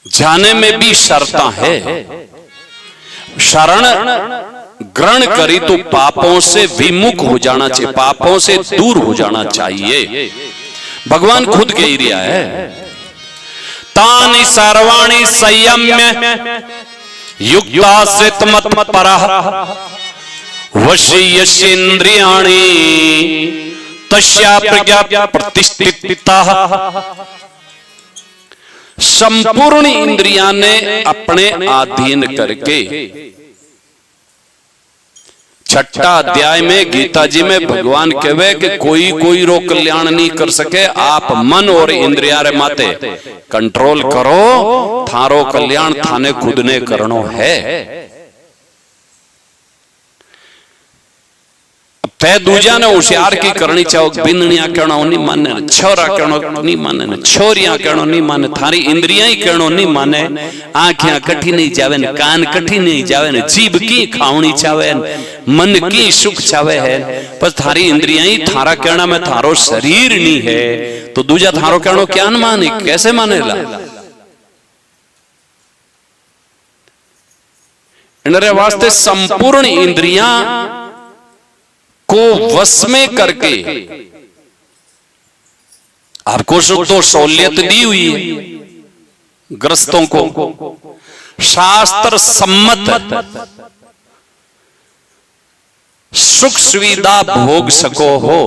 जाने में भी शर्तां है। शरण ग्रहण करी तो पापों से विमुख हो जाना चाहिए, पापों से दूर हो जाना चाहिए। भगवान खुद कह रहा है, तानि सर्वाणि संयम्य युक्ताश्रित मत परः वशीयस्येन्द्रियाणि तस्या प्रज्ञा प्रतिष्ठितः। संपूर्ण इंद्रियां ने अपने अधीन करके, छठा अध्याय में गीता जी में भगवान कहवे कि कोई रो कल्याण नहीं कर सके, आप मन और इंद्रिया रे माते कंट्रोल करो, थारो कल्याण थाने खुद ने करनो है। तै दूजा ने होशियार की करनी चाहो, बिंदनिया कहना नहीं माने, छोरा कहना नहीं माने, छोरियां कहना नहीं माने, थारी इंद्रियां ही कहना नहीं माने। आंखियां कठी नहीं जावे, कान कठी नहीं जावे, जीभ की खावनी चावे, मन की सुख चावे है, पर थारी इंद्रियां ही थारा कहना में थारो शरीर नहीं है, तो दूजा थारो कहना क्या न माने, कैसे मानेला? इनरे वास्ते संपूर्ण इंद्रियां को वश में करके आपको सुख तो सहूलियत दी हुई है। ग्रस्तों को शास्त्र सम्मत सुख सुविधा भोग सको हो,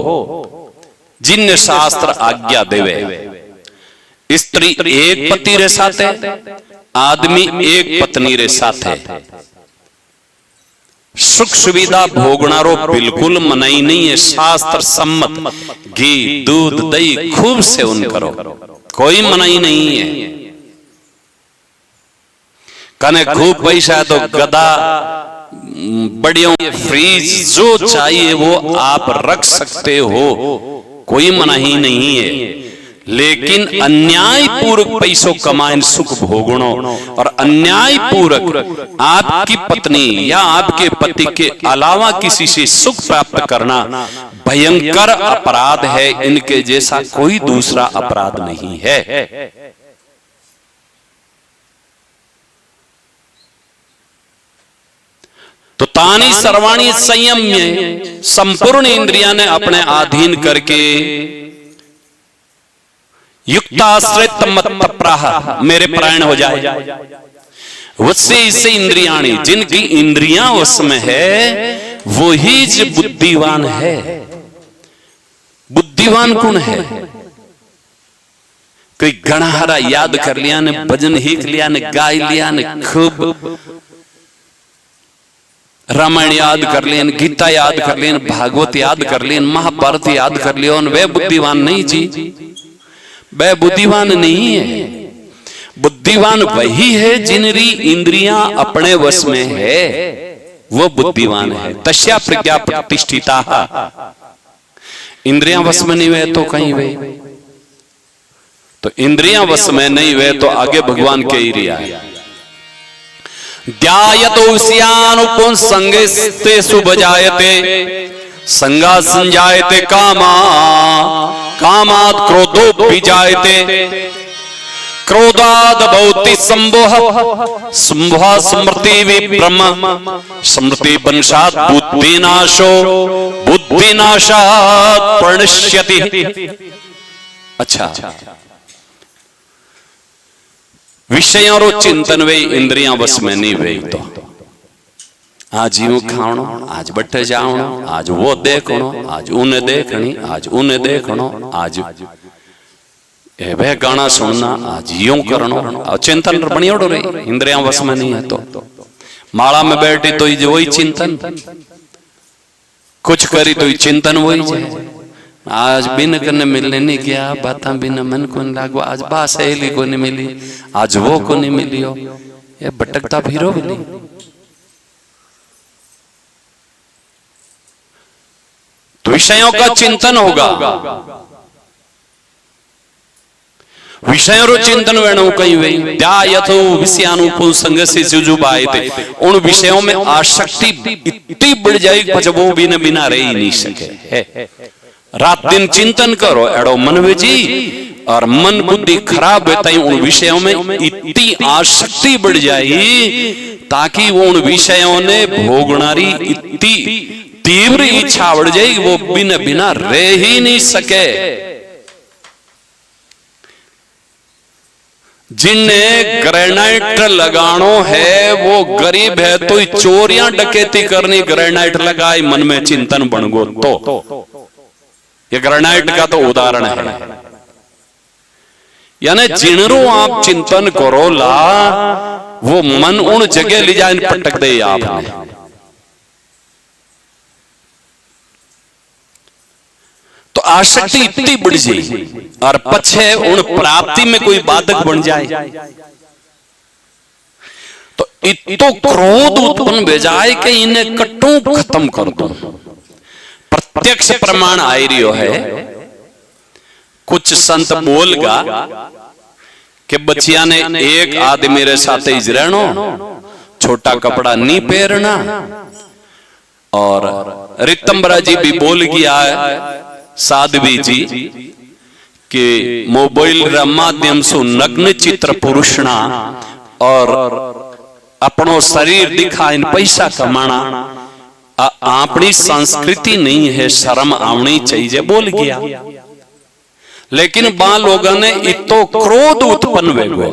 जिन शास्त्र आज्ञा देवे। स्त्री एक पति रे साथ है, आदमी एक पत्नी रे साथ है। सुख सुविधा भोगनारो बिल्कुल मनाई नहीं है, शास्त्र सम्मत घी दूध दही खूब सेवन करो, कोई मनाई नहीं है। कने खूब पैसा है तो गदा बढ़िया फ्रीज जो चाहिए वो आप रख सकते हो, कोई मनाही नहीं है। लेकिन अन्याय पूर्वक पैसों कमाइन सुख भोगणो और अन्याय पूर्वक आपकी पत्नी या आपके पति के अलावा किसी से सुख प्राप्त करना भयंकर अपराध है। इनके जैसा कोई दूसरा अपराध नहीं है। तो तानी सर्वाणी संयम में संपूर्ण इंद्रियां ने अपने अधीन करके युक्ताश्रित मत प्राह मेरे परायण हो जाए। वश्य इससे इंद्रियाणी, जिनकी इंद्रियां वश में है वही जो बुद्धिवान है। बुद्धिवान कौन है? कोई गणहारा याद कर लिया ने, भजन हीक लिया ने, गाय लिया ने, खूब रामायण याद कर लियन, गीता याद कर लियन, भागवत याद कर लियन, महाभारत याद कर लियो, वे बुद्धिवान नहीं जी। वे बुद्धिवान नहीं है। बुद्धिवान वही है जिनरी इंद्रियां अपने वश में है, वो बुद्धिवान है। तस्या प्रज्ञा प्रतिष्ठिता। इंद्रियां वश में नहीं हुए तो कहीं वे, तो इंद्रियां वश में नहीं हुए तो आगे भगवान के ही रिया है। ध्यायतो संगस्तेषु भजायते संगा संजायते कामा कामात् क्रोधो विजायते क्रोधाद् भवति संभोह संभोह स्मृति विभ्रम स्मृति वंशात् बुद्धिनाशो बुद्धिनाशात् प्रणश्यति। अच्छा, विषयों रो चिंतन वे इंद्रियां वश में नहीं वे तो आज यूं खावणो, आज बट्टे जावणो, आज वो देखणो, आज उन्हें देखनी, आज उन्हें देखणो, आज वे गाना सुनना, आज यूं करनो। चिंतन बनियोड़ो रे, इंद्रियां वश में नहीं है तो माला में बैठी तो वही चिंतन, कुछ करी तो चिंतन वही जाए। आज बिन कने मिलने नहीं गया, बाता बिना मन को नहीं लागो, आज बा सहेली को नहीं मिली, आज वो को नहीं मिलियो, ये भटकता फिरो बोली। तो विषयों का चिंतन होगा, विषयों रो चिंतन वेणु कहीं वे ध्यायतो विषयानुकूल संग से जुजुबायते। उन विषयों में आसक्ति इतनी बढ़ जाएगी कि वो बिना बिना रह ही नहीं सके। रात दिन चिंतन करो एड़ो मन विजी, और मन बुद्धि खराब होता है उन विषयों में इतनी आसक्ति बढ़ जाएगी ताकि वो उन विषयों ने भोगनारी इतनी तीव्र इच्छा बढ़ जाएगी वो बिना बिना रह ही नहीं सके। जिन्हें ग्रेनाइट लगानो है वो गरीब है तो चोरियां डकैती करनी, ग्रेनाइट लगाई मन में चिंतन बन गो तो ये ग्रेनाइट का तो उदाहरण है। यानी जिनरो आप चिंतन करो ला वो मन उन जगह ले जाए पटक दे आपने। तो आसक्ति इतनी बढ़ जाए और पछे उन प्राप्ति में कोई बाधक बन जाए तो इतो क्रोध उत्पन्न हो जाए कि इन्हें कट्टू खत्म कर दो। प्रत्यक्ष प्रमाण आई रियो है। कुछ संत बोलगा कि बच्चिया ने एक आदमी मेरे साथ ही रहनो, छोटा कपड़ा नहीं पहनना, और रितंबरा जी भी बोल गया है साध्वी जी कि मोबाइल माध्यम से नग्न चित्र पुरुषना और अपनो शरीर दिखाइन पैसा कमाना अपनी संस्कृति नहीं है, शर्म आनी चाहिए बोल गया। लेकिन बा लोगों ने इतो क्रोध उत्पन्न हुए।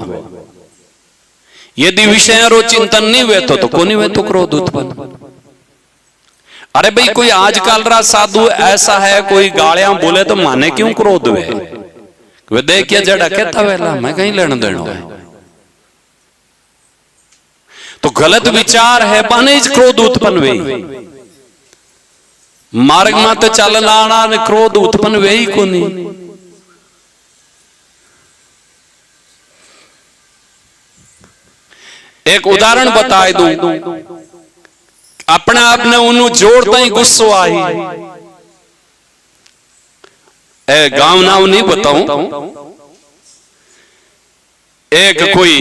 यदि विषय रो चिंतन नहीं हुए तो कोनी हुए तो क्रोध उत्पन्न। अरे भाई कोई आजकल रा साधु ऐसा है, कोई गालियां बोले तो माने क्यों क्रोध हुए? वे देखिए जड़ा कहता वेला मैं कहीं लेना देना है तो गलत विचार है, बाने क्रोध उत्पन्न हुई। मार्ग में तो चलना ने क्रोध उत्पन्न हुए ही को नहीं। एक उदाहरण बताए दूं, अपने आप ने उन्हें जोड़ता ही गुस्सा आई। ए गांव नाम नहीं बताऊं, एक कोई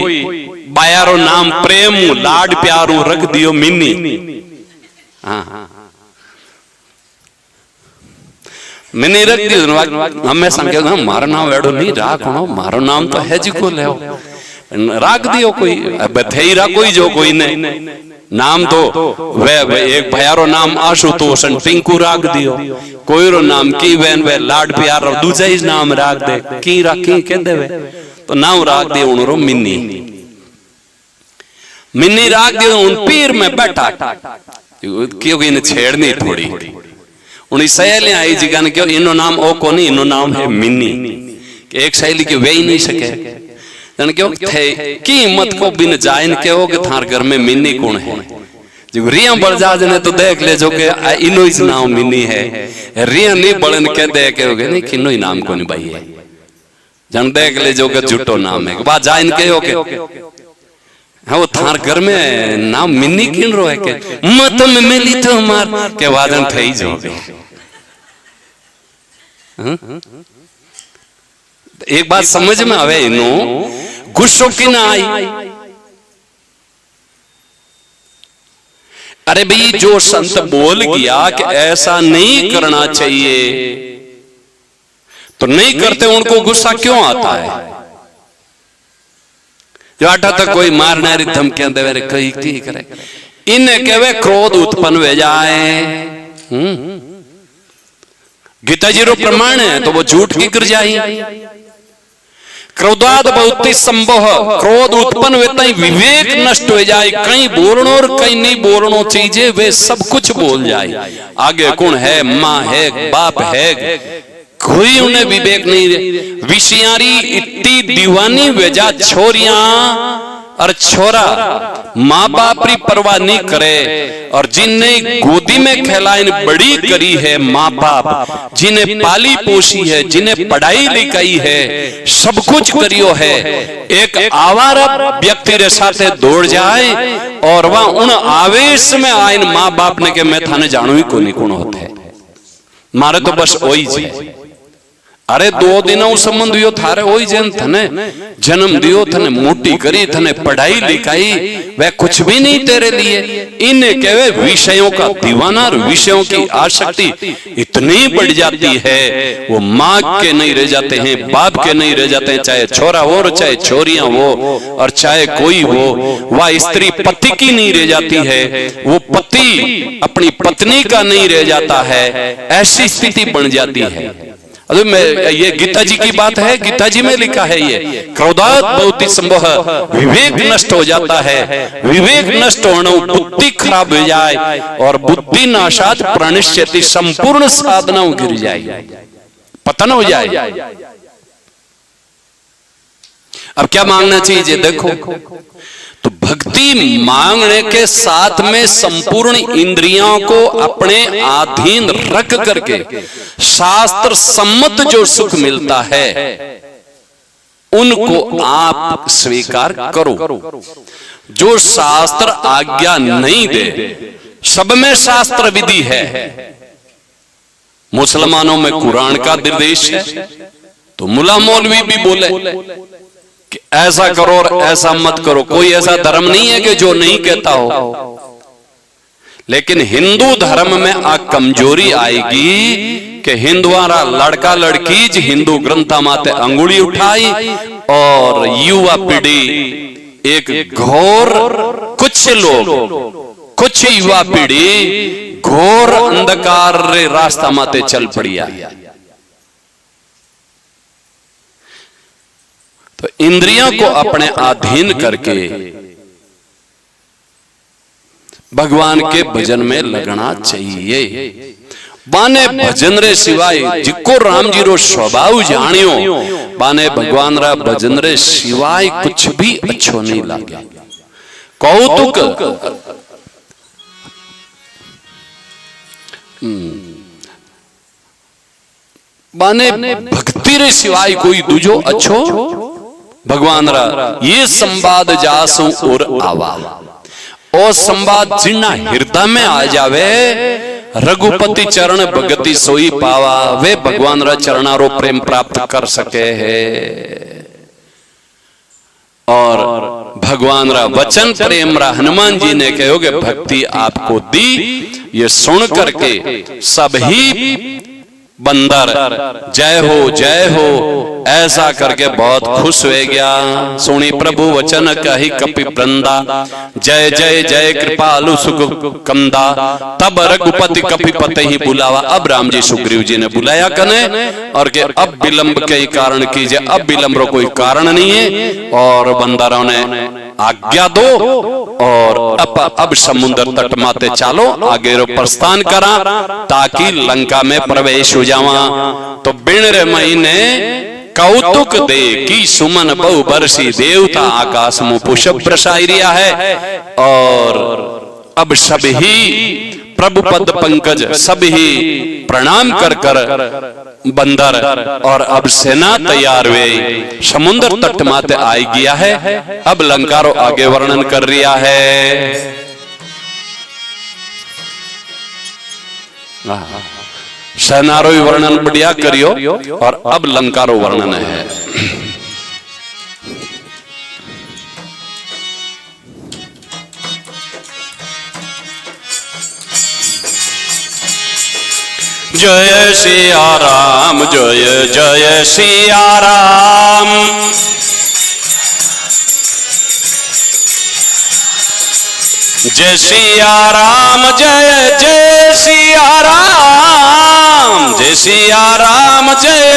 बायारो नाम प्रेम लाड प्यारू रख दियो मिनी। हाँ मिनी रख दियो, हमेशा कहते मारो नाम वेड़ो नहीं राखो, मारो नाम तो है जी को ले राख दियो कोई बथई रा कोई जो कोई ने नाम तो वे एक भयारो नाम आशुतोष टिंकू राख दियो, कोई रो नाम की वैन वे लाड प्यार रो दूजा ही नाम राख दे की राखी कह दे वे तो नाम राख दे उन रो मिनी। मिनी राख दे उन पीर में बैठा क्योंकि इन्हें छेड़नी थोड़ी उन्हीं सहेली आई जिगा ने क्यों इनो नाम ओ को नहीं, इनो नाम है मिनी। एक सहेली के वे ही नहीं सके जन क्यों थे की हिम्मत को बिन जाइन के हो कि थार घर में मिनी कौन है, जो रिया बलजाज ने तो देख ले जो के इनो ही नाम मिनी है, रिया नहीं बड़न के दे के होगे नहीं किनो ही नाम को नहीं भाई है, जन देख ले जो के झूठो नाम है बात जाइन के हो के हाँ वो थार घर में नाम मिनी किन रो है के मत में मिली तो मार के वादन थई जो एक बात समझ में आवे इनो गुस्सो की ना आई। अरे भाई जो संत बोल गया कि ऐसा नहीं करना चाहिए तो नहीं करते, उनको गुस्सा क्यों आता है? जो आटा तक कोई मारनारी धमकियां दे कई की करे इन्हें कहवे क्रोध उत्पन्न हो जाए। गीता जी रो प्रमाण है तो वो झूठ की कर जाए। क्रोधाद बहुति संभव, क्रोध उत्पन्न होता ही विवेक नष्ट हो जाए, कहीं बोलनो और कहीं नहीं बोलनो चीजें वे सब कुछ बोल जाए। आगे कौन है, माँ है, बाप है, कोई उन्हें विवेक नहीं। विषयारी इतनी दीवानी वेजा छोरियां और छोरा माँ बाप की परवाह नहीं करे, और जिन्हें गोदी में खिलाइन बड़ी करी है माँ बाप, जिन्हें पाली पोसी है, जिन्हें पढ़ाई लिखाई है, सब कुछ करियो है, एक आवारा व्यक्ति रे साथे दौड़ जाए और वह उन आवेश में आइन माँ बाप ने के मैं थाने जानू ही को नहीं कौन होते है, मारे तो बस वही जी। अरे 2 दिनों संबंध यो थारे वही जन थने जन्म दियो, थने मोटी करी, थने पढ़ाई लिखाई, वह कुछ भी नहीं तेरे लिए। इन्हें कहवे विषयों का दीवाना, विषयों की आसक्ति इतनी बढ़ जाती है वो माँ के नहीं रह जाते हैं, बाप के नहीं रह जाते हैं, चाहे छोरा हो चाहे छोरियां हो और चाहे कोई हो, वह स्त्री पति की नहीं रह जाती है, वो पति अपनी पत्नी का नहीं रह जाता है, ऐसी स्थिति बन जाती है। अरे मैं ये गीता जी की बात है, गीता जी में लिखा है ये क्रोधात बहुति संभव, विवेक नष्ट हो जाता है, विवेक नष्ट होना बुद्धि खराब हो जाए और बुद्धि नाशात प्रणश्यति, संपूर्ण साधना गिर जाए, पतन हो जाए। अब क्या मांगना चाहिए देखो, तो भक्ति मांगने के साथ में संपूर्ण इंद्रियों को अपने अधीन रख करके शास्त्र सम्मत जो सुख मिलता है उनको आप स्वीकार करो। जो शास्त्र आज्ञा नहीं दे, सब में शास्त्र विधि है। मुसलमानों में कुरान का निर्देश है तो मुल्ला मौलवी भी बोले कि ऐसा करो और ऐसा मत करो, कोई ऐसा धर्म नहीं है कि जो नहीं कहता हो। लेकिन हिंदू धर्म में आ कमजोरी आएगी कि हिंदुआरा लड़का लड़की ज हिंदू ग्रंथा माते अंगुली उठाई और युवा पीढ़ी एक घोर, कुछ लोग, कुछ युवा पीढ़ी घोर अंधकार रे रास्ता माते चल पड़िया। तो इंद्रियों को अपने अधीन करके भगवान के भजन में लगना चाहिए। बाने भजन रे सिवाय जिको राम जी रो स्वभाव जानियो, बाने भगवान रा भजन रे सिवाय कुछ भी अच्छो नहीं लागे। कौतुक बाने भक्ति रे सिवाय कोई दूजो अच्छो भगवान रा ये संवाद जासु और आवा, और संवाद जिन्ना हृदय में आ जावे रघुपति चरण भगति सोई पावा, वे भगवान रा चरणारो प्रेम प्राप्त कर सके है। और भगवान रा वचन प्रेम रा हनुमान जी ने कहोगे भक्ति आपको दी, ये सुन करके सब ही बंदर जय हो ऐसा करके बहुत खुश हो गया। सुनी प्रभु वचन कही कपि वृंदा, जय जय जय कृपालु सुख कंदा, तब रघुपति कपिपति ही बुलावा। अब राम जी सुग्रीव जी ने बुलाया कने और के अब विलंब के कारण कीजिए, अब विलंब रो कोई कारण नहीं है। और बंदरों ने आज्ञा दो और अब समुद्र तट माते चालो, आगे रो प्रस्थान करा ताकि लंका में प्रवेश हो जावा। तो बिणरे महीने कौतुक दे की सुमन बहु बरसी, देवता आकाश में पुष्प बरसाई रिया है। और अब सब ही प्रभु पद पंकज सब ही प्रणाम कर कर बंदर और अब सेना तैयार हुए समुद्र तट माते आई गया है। अब लंका रो आगे वर्णन कर रिया है। सेना रो वर्णन बढ़िया करियो और अब लंका रो वर्णन है। जय सिया राम, जय जय सिया राम, जय सिया राम, जय जय सिया राम, जय सिया राम, जय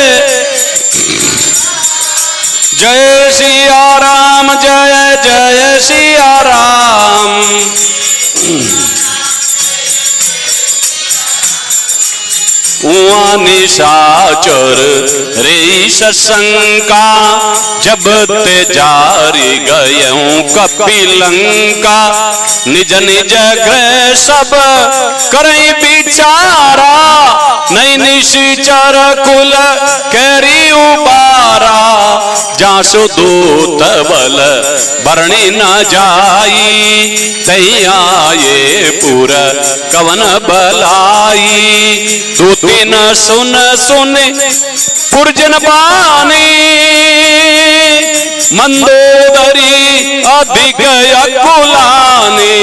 जय सिया राम, जय जय सिया राम। निशाचर रे सशंका, जब ते जारी गयऊं कपिलंका, निज निज गृह सब करई बिचारा, नहीं निशिचर कुल कैरी उबारा, जासु दूत बल बरणी न जाई, तई आये पुर कवन बलाई, दूती न सुन सुन पुरजन बानी, मंदोदरी अधिक अकुलानी,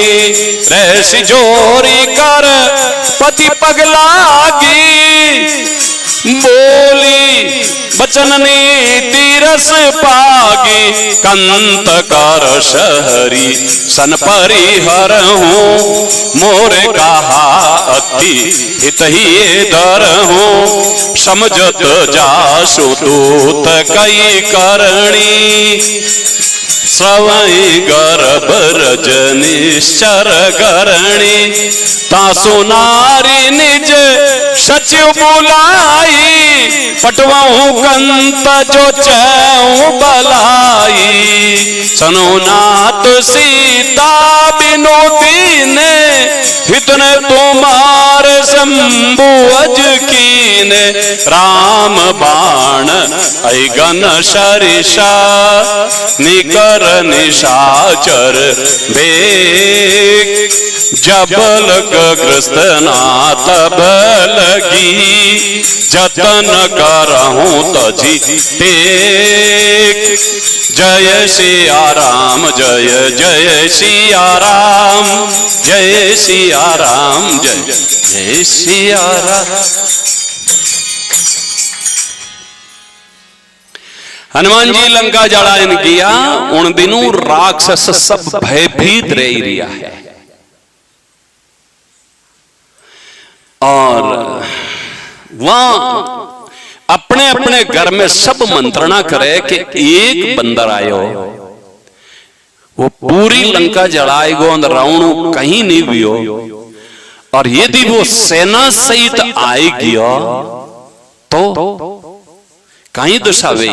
रहसी जोरी कर पति पगलागी, बोली बचन नीति रस पागी, कंत कर शहरी सन परिहर हूँ, मोरे कहा अति हित ही दर हूँ, समझत जासु दूत कई करणी, सवई गर्भ रजनिश्चर गरणी, तासु नारी निज सचिव बुलाई, पटवाऊं कंत जो चैऊं बलाई, सनो नाथ सीता बिनोती ने, हितने तुम्हार शंभु अज कीने, राम बाण ऐगन सरिषा, निकर निशाचर बेग, जबल ग्रस्त नाथ बलगी, जतन करहूं तजी टेक, जय सिया राम, जय जय सिया राम, जय सिया राम, जय जय सिया राम। हनुमान जी लंका जलायन किया, उन दिनों राक्षस सब भयभीत रह रिया है। और वहां अपने अपने घर में सब मंत्रणा करे कि एक बंदर आयो, वो पूरी लंका जलाएगो, रावण कहीं नहीं बियो, और यदि वो सेना सहित आएगी तो कहीं दशा वे।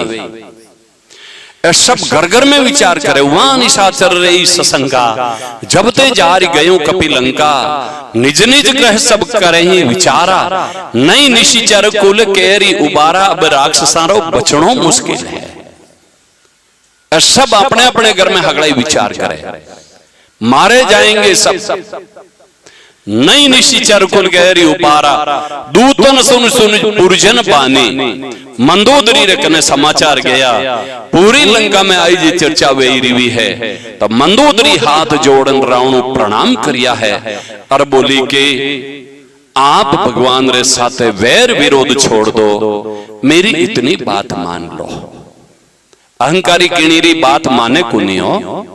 सब घर घर में विचार करे, वहां निशाचर रही सशंका, जब ते जारी गयो कपिलंका, निज निज ग्रह सब करे ही विचारा, नहीं निशिचर कुल केरी उबारा, अब राक्षसारो बचनो मुश्किल है। सब अपने अपने घर में हगड़ाई विचार करे, मारे जाएंगे सब, नई निशिचर कुल गहरी उपारा दूतन सुन सुन पुरजन पानी मंदोदरी रखने समाचार गया पूरी लंका में आई जी चर्चा वेई रिवी है। तब मंदोदरी हाथ जोड़न रावण प्रणाम करिया है और बोली के आप भगवान रे साथे वैर विरोध छोड़ दो, मेरी इतनी बात मान लो। अहंकारी किणीरी बात माने को नहीं हो।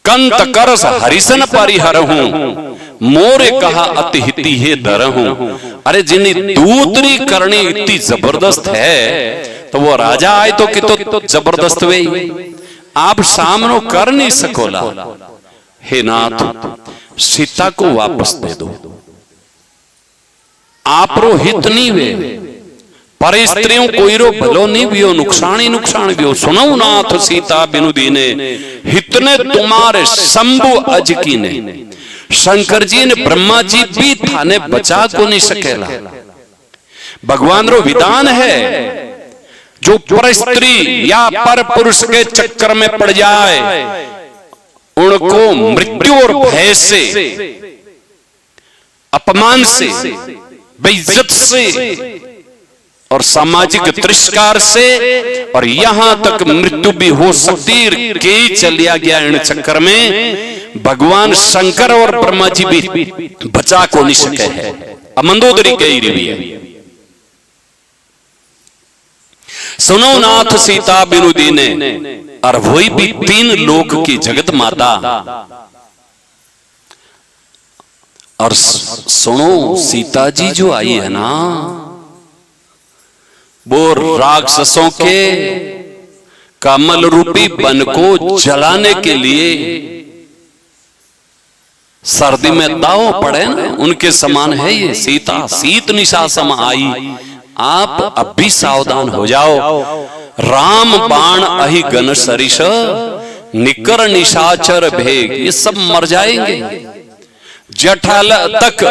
कंत करस हरिसन परिहर हूं, मोरे कहा अति हिति हे दर हूं। अरे जिनी दूतरी करनी इतनी जबरदस्त है तो वो राजा आए तो कि तो जबरदस्त वे आप सामनो कर नहीं सकोला। हे नाथ सीता को वापस दे दो, आप रो हित नहीं वे पर स्त्रियों कोई रो भलो नहीं भी हो, नुकसान ही नुकसान भी हो। सुनो नाथ सीता बिनु दीने हितने तुम्हारे शंभु अज की ने। शंकर जी ने ब्रह्मा जी भी थाने बचा को नहीं सकेला। भगवान रो विधान है जो पर स्त्री या पर पुरुष के चक्कर में पड़ जाए उनको मृत्यु और भय से, अपमान से, बेइज्जत से और सामाजिक तिरस्कार से और यहां तक मृत्यु भी हो सकती के चलिया गया इन चक्कर में। भगवान शंकर और ब्रह्मा जी भी बचा को नहीं सके है। मंदोदरी कही रही है। सुनो नाथ सीता बिनु दीने, और वही भी तीन लोक की जगत माता। और सुनो सीता जी जो आई है ना वो राक्षसों के कमल रूपी वन को जलाने के लिए सर्दी में दाव पड़े ना उनके समान है ये सीता। शीत निशा सम आई, आप अब भी सावधान हो जाओ। राम बाण अहि गण सरिष, निकर निशाचर भेग, ये सब मर जाएंगे। जठाल तक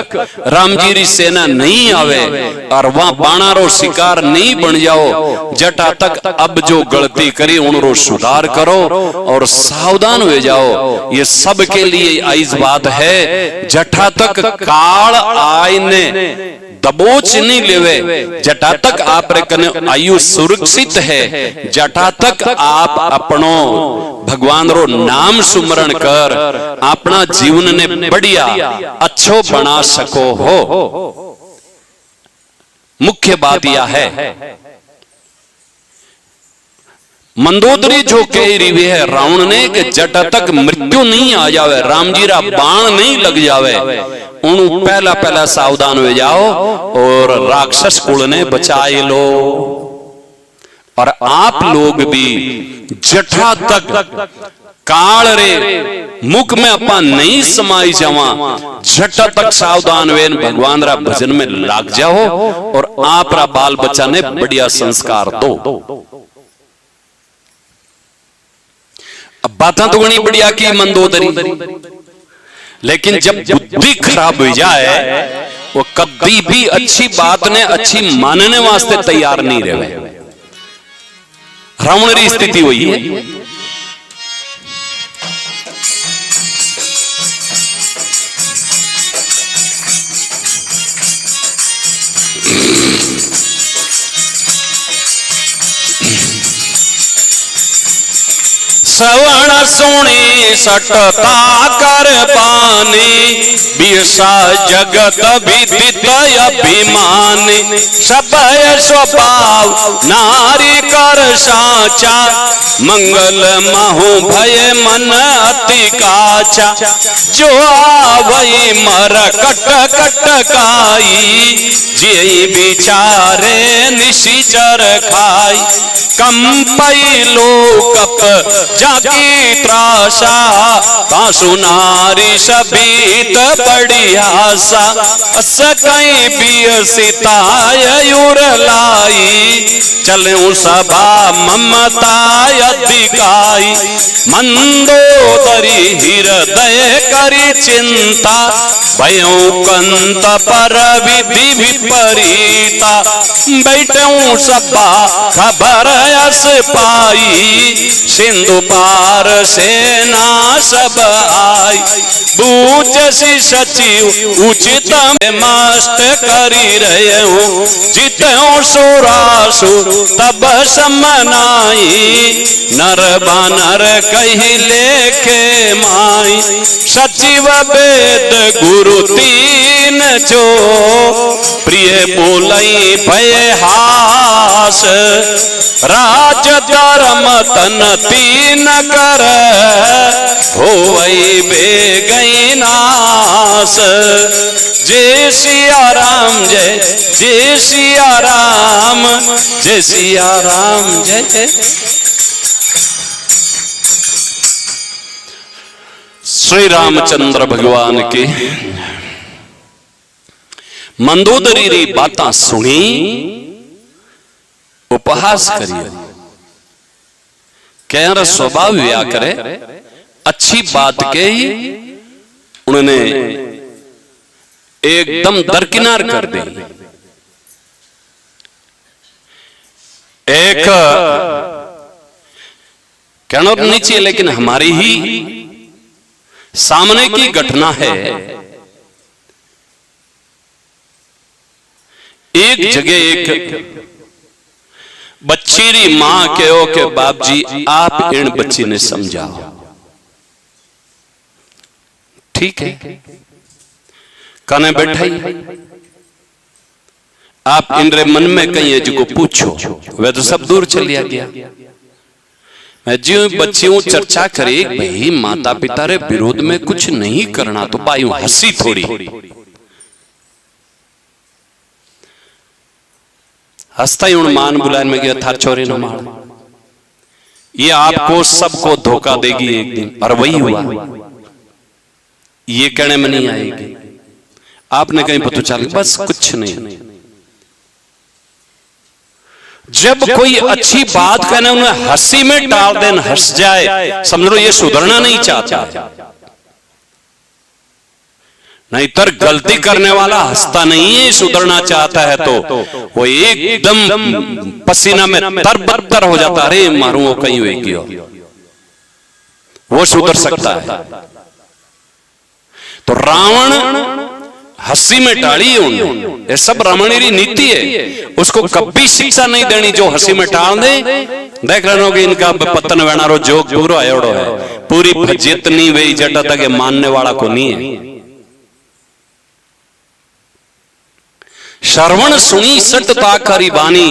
रामजीरी सेना नहीं आवे और वहां बाणारो शिकार नहीं बन जाओ। जटा तक अब जो गलती करी उनको सुधार करो और सावधान हो जाओ। ये सब के लिए आइज बात है। जटा तक काल आईने दबोच नहीं लेवे, जटा तक आप कने आयु सुरक्षित है। जटा तक आप अपनो भगवान रो नाम सुमरण कर अपना जीवन ने बढ़िया अच्छो बना सको हो। मुख्य बात यह है मंदोदरी जो कह रही है रावण ने कि जटा तक मृत्यु नहीं आ जावे, रामजीरा बाण नहीं लग जावे, उन पहला पहला सावधान हो जाओ और राक्षस कुल ने बचाए लो। और आप लोग भी जठा तक काल रे मुख में अपा नहीं समाई जावा, जटा तक सावधान वे भगवान रा भजन में लाग जाओ और आप रा बाल बच्चा ने बढ़िया संस्कार दो। अब बातें तो बड़ी बढ़िया की मंदोदरी, लेकिन जब बुद्धि खराब हो जाए वो कभी भी अच्छी बात ने अच्छी मानने वास्ते तैयार नहीं रहे। रावण की स्थिति हुई है। श्रवण सुनी सटता कर पानी, बिरसा जगत विदित अभिमानी। सबय स्वभाव नारी कर साचा, मंगल महु भय मन अति काचा। जो आवई मर कट कट काई, जे बिचारे निशिचर खाई। कंपई लोकप जाकी त्रासा, तासु नारी सभीत बड़ी आशा। अस कई बियसितायुर लाई, चलूं सभा ममता अधिकाई। मंदोदरी हृदय करी चिंता, भयो कंत पर विधि परीता बैठूं सभा खबर यस पाई सिंधु पार सेना सब आई बूझसी सचिव उचित मस्त करी रहे हूँ जितों सुरासुर तब समनाई नर बानर कही लेखे माई सचिव वेद गुरु तीन जो प्रिय बोलई भय हास राज धर्म तन तीन कर होवई बेगई नास जय सिया राम जय सिया राम जय सिया राम जय। श्री रामचंद्र भगवान की मंदोदरी री बातां सुनी उपहास करिए कह स्वभाव व्या करे अच्छी बात के ही उन्होंने एकदम दरकिनार कर दी। एक कहना नहीं चाहिए लेकिन हमारी ही सामने की घटना है। एक जगह एक बच्ची री मां कहो के बाप जी आप इन बच्ची ने समझाओ। ठीक है कने बैठा ही आप इनरे मन में कहीं है जो पूछो वह तो सब दूर चलिया गया। मैं जी बच्चियों चर्चा करे भाई माता पिता रे विरोध में कुछ नहीं करना तो पाई हंसी थोड़ी हंसता ही उन मान बुलाने में गया था चोरी न मार ये आपको सबको धोखा देगी एक दिन और वही हुआ। ये कहने में नहीं आएगी आपने कहीं पता चल बस कुछ नहीं। जब कोई अच्छी बात कहने उन्हें हंसी में डाल देन हंस जाए समझ लो ये सुधरना नहीं चाहता। नहीं तर गलती करने वाला हंसता नहीं है सुधरना चाहता है तो वो एकदम पसीना में तरबतर हो जाता अरे मारू वो कहीं हुई वो सुधर सकता है। तो रावण हंसी में टाली उन्होंने ये सब रावणी नीति है उसको कभी शिक्षा नहीं देनी जो हंसी में टाल दे। देख रहे हो कि इनका पतन वेणारो जोग पूरा एवड़ो है पूरी जितनी वे जटा तक मानने वाला को नहीं है। श्रवण सुनी सट ताकरी बानी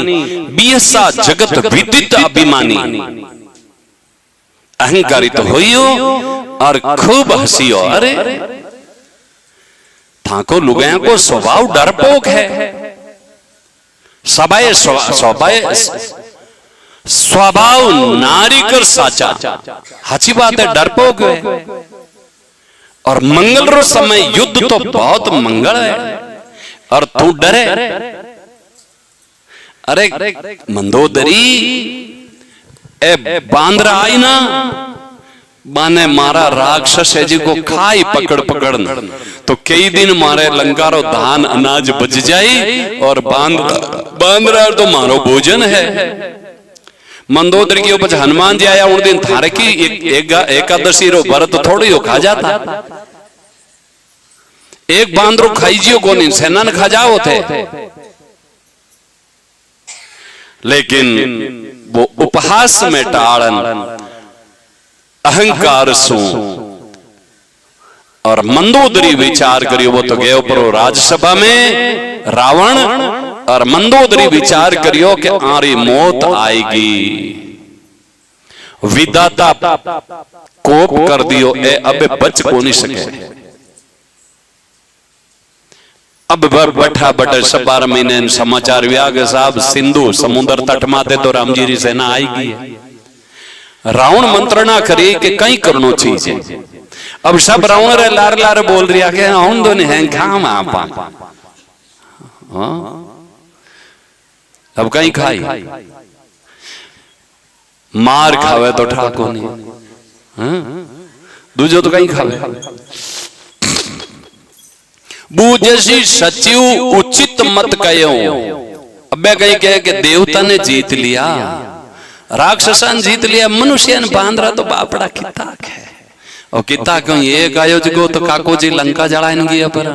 बियसा जगत विदित अभिमानी अहंकारी तो होइयो और खूब हंसियो। अरे थाको लुगाया को स्वभाव डरपोक है स्वभाव नारी कर साचा अच्छी बात है डरपोक है। और मंगल रो समय युद्ध तो बहुत मंगल है और तू डरे। अरे मंदोदरी ए बांद्रा आई ना बाने मारा राक्षस है जी को खाई पकड़ पकड़ तो कई दिन मारे लंकारो धान अनाज बच जाई और बांद्रा तो मारो भोजन है। मंदोदरी के ऊपर हनुमान जी आया उन दिन थारे की एकादशी रो व्रत थोड़ी हो खा जाता एक बांद्रो खाईजियो को नहीं सेना ने खा जाओ थे लेकिन वो उपहास में टाड़न अहंकार सु और मंदोदरी विचार करियो वो तो गयो पर राज्यसभा में रावण और मंदोदरी विचार करियो कि आरी मौत आएगी विदाता कोप कर दियो ए अबे बच को नहीं सके। अब बैठा बटे 12 महीने समाचार व्याग साहब सिंधु समुद्र तट माते तो रामजी री सेना आएगी। रावण मंत्रणा करी कि कहीं करनो चीज है। अब सब रावण रे लार लार बोल रिया के हम दोने हैं खाम आपा अब कहीं खाई मार खावे तो ठाको नहीं दूजो तो कहीं खावे बूझसी सचिव उचित मत कयो। अबे कहीं कहे कि देवता ने जीत लिया, राक्षसन जीत लिया, मनुष्य ने बांध रहा तो बापड़ा किताक है। और किता क्यों एक आयोज को तो काको जी लंका जड़ाइन गया पर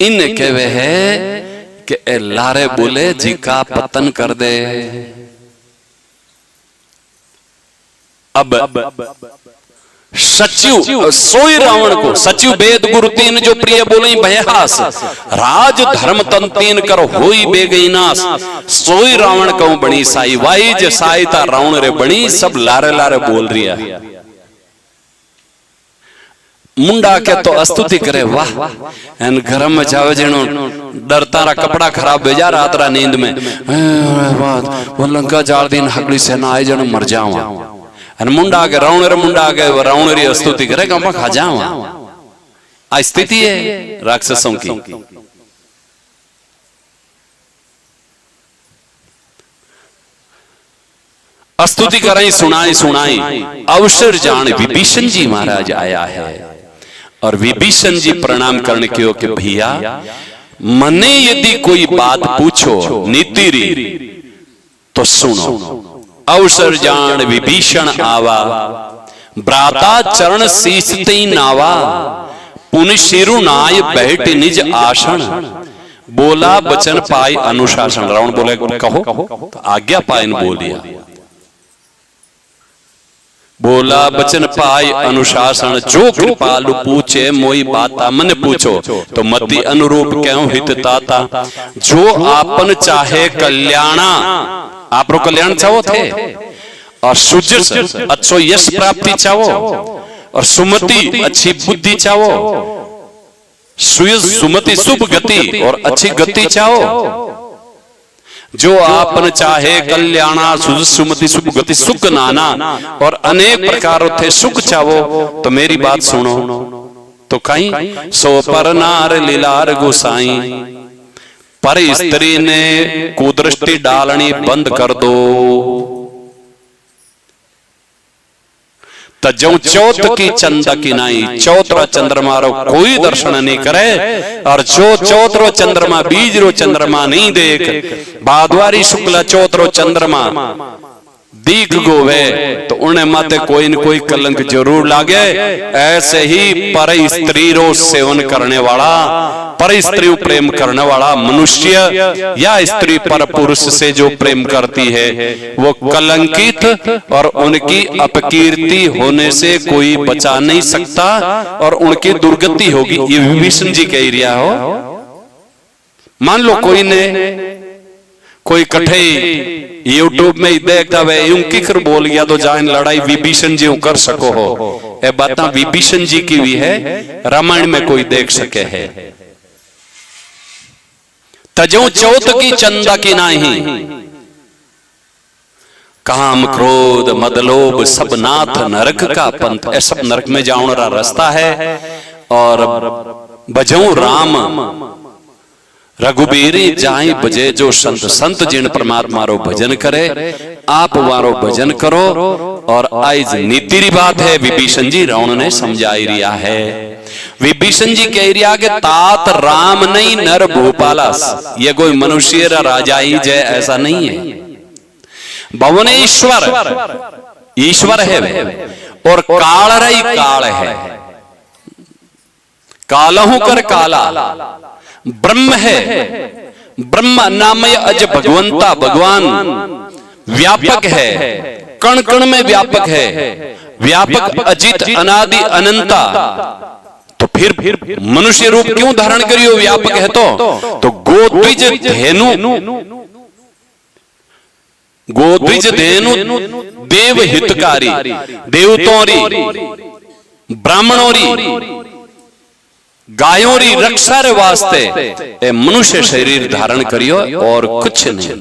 इन कहवे है कि ए लारे बोले जी का पतन कर दे। अब सचिव सोई रावण को सचिव वेद गुरु तीन जो प्रिय बोले भयहास, राज धर्म तन तीन कर होई बेगई नास। सोई रावण कहूं बणी साई वाई जे साईता रावण रे बणी, सब लारे लारे बोल रिया। मुंडा के तो स्तुति करे, वाह एन घर में जावे जेनो डरता रा कपड़ा खराब भेजा रात रा नींद में, वो लंका जाल दिन हकड़ी सेना आए जनो मर जावा। मुंडा के रावण रे मुंडा के रावण री स्तुति करे कि खा जावा। आ स्थिति है राक्षसों की। स्तुति कराई सुनाई सुनाई अवसर जान विभीषण जी महाराज आया है। और विभीषण जी प्रणाम करने के हो कि भैया मने यदि कोई बात पूछो नीति री तो सुनो। अवसर जान विभीषण आवा, ब्राता चरण सीसते नावा। पुनि शिरु नाय बैठ निज आसन, बोला बचन पाई अनुशासन। रावण बोले कहो तो आज्ञा पाइन बोलिया। बोला बचन पाई अनुशासन, जो कृपालु पूछे मोई बाता। मन पूछो तो मति अनुरूप क्यों हित ताता। जो आपन चाहे कल्याणा, आप रो कल्याण चाहो थे, और सुजस अच्छो यश प्राप्ति चाहो, और सुमति अच्छी बुद्धि चाहो, सुमति शुभ गति और अच्छी गति चाहो। जो आपन चाहे कल्याणा सुमति शुभ गति सुख नाना, और अनेक प्रकार थे सुख चाहो तो मेरी बात सुनो। तो कहीं सो पर नार लीलार गोसाई, पर स्त्री ने कुदृष्टि डालनी बंद कर दो। तजो चौथ की चंदा की नाई, चौथरा चंद्रमा रो कोई दर्शन नहीं करे। और जो चौथरो चंद्रमा बीज रो चंद्रमा नहीं देख, भाद्वारी शुक्ला चौथरो चंद्रमा दीख गोवे तो उन्हें माते कोई न कोई कलंक जरूर लागे। ऐसे ही पर स्त्री रो सेवन करने वाला, पर स्त्री प्रेम करने वाला मनुष्य या स्त्री पर पुरुष से जो प्रेम करती है वो कलंकित और उनकी अपकीर्ति होने से कोई बचा नहीं सकता और उनकी दुर्गति होगी। ये विभीषण जी कह रिया हो। मान लो कोई कठे यूट्यूब में देखता वे यूं किकर बोल गया तो जान लड़ाई विभीषण जी कर सको हो। ये बात विभीषण जी की भी है, रामायण में कोई देख सके है। तजो चौथ की चंदा की नाही, काम क्रोध मदलोभ सब नाथ नरक का पंथ। ऐ सब नरक में जाने का रास्ता है। और बजो राम रघुबीरी जाई बजे जो संत, संत जिन परमात्मा रो भजन करे आप वारो भजन करो। और आज नीति री बात है विभीषण जी रावण ने समझाई रिया है। विभीषण जी कह रिया के तात राम नहीं नर भूपालास, ये कोई मनुष्य राजा ही जय ऐसा नहीं है। भुवनेश्वर ईश्वर है और काल रही काल है, कालहू कर काला ब्रह्म है। ब्रह्म नामय अज भगवंता भगवान व्यापक है, कण कण में व्यापक है, व्यापक अजित अनादि अनंता। तो फिर मनुष्य रूप क्यों धारण करियो व्यापक है तो गोद्विज धेनु देव हितकारी, देवतों ब्राह्मणों गायों री रक्षा रे वास्ते ए मनुष्य शरीर धारण करियो और कुछ नहीं।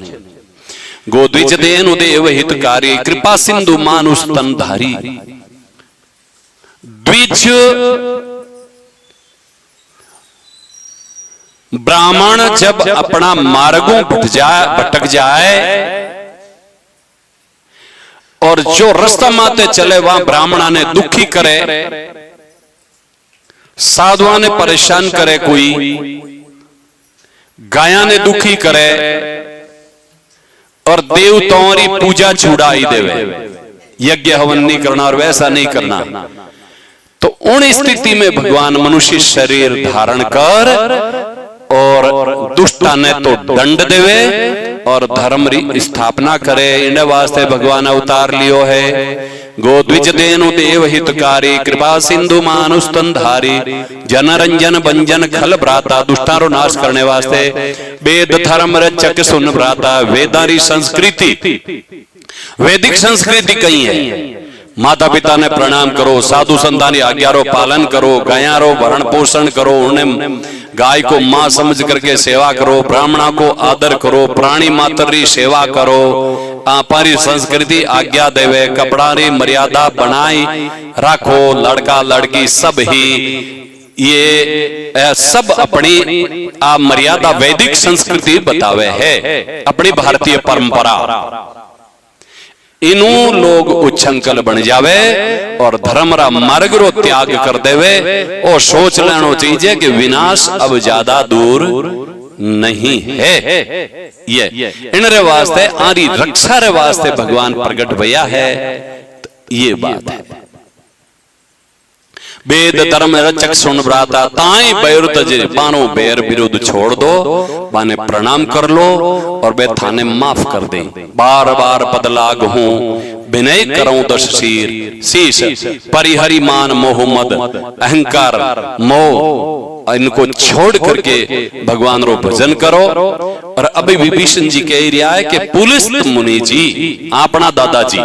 गोद्विज धेनु देव हितकारी, कृपा सिंधु मानुष तन धारी। द्विज ब्राह्मण जब अपना मार्गों भटक जाए और जो रास्ता माते चले वहां ब्राह्मणा ने दुखी करे साधुआ ने परेशान करे, कोई गाया ने दुखी करे और देवताओं की पूजा छुड़ाई देवे, यज्ञ हवन नहीं करना और वैसा नहीं करना, तो उन स्थिति में भगवान मनुष्य शरीर धारण कर और दुष्टा ने तो दंड देवे और धर्म री स्थापना करे। इन वास्ते भगवान अवतार लियो है। गोद्विज देनु देव हितकारी, कृपा सिंधु मानुष स्तनधारी, जनरंजन भंजन खल भ्राता, दुष्टारो नाश करने वास्ते वेद धर्म रचक सुन भ्राता। वेदारी संस्कृति, वैदिक संस्कृति कही है। माता पिता ने प्रणाम करो, साधु संतान आज्ञा रो पालन करो, गाया रो भरण पोषण करो, उन्हें गाय को मां समझ करके सेवा करो, ब्राह्मणा को आदर करो, प्राणी मात्र री सेवा करो। आपरी संस्कृति आज्ञा देवे, कपड़ा री मर्यादा बनाई रखो, लड़का लड़की सब ही ये सब अपनी मर्यादा वैदिक संस्कृति बतावे है, अपनी भारतीय परंपरा। इनू लोग उच्छंकल बन जावे और धर्म रा मार्ग रो त्याग कर देवे और सोच लेना चाहिए कि विनाश अब ज्यादा दूर नहीं है। ये इनरे वास्ते आरी रक्षा रे वास्ते भगवान प्रकट भैया है, ये बात है। वेद धर्म रचक सुन भ्राता, ताई बैर तजे, बानो बैर विरोध छोड़ दो, बाने प्रणाम कर लो और वे थाने माफ कर दे। बार बार पद लाग हूं, विनय करूं दश शीश, परिहरि मान मोहम्मद, अहंकार मोह इनको छोड़ करके भगवान रो भजन करो। और अभी विभीषण जी कह रहा है कि पुलिस मुनि जी, अपना दादाजी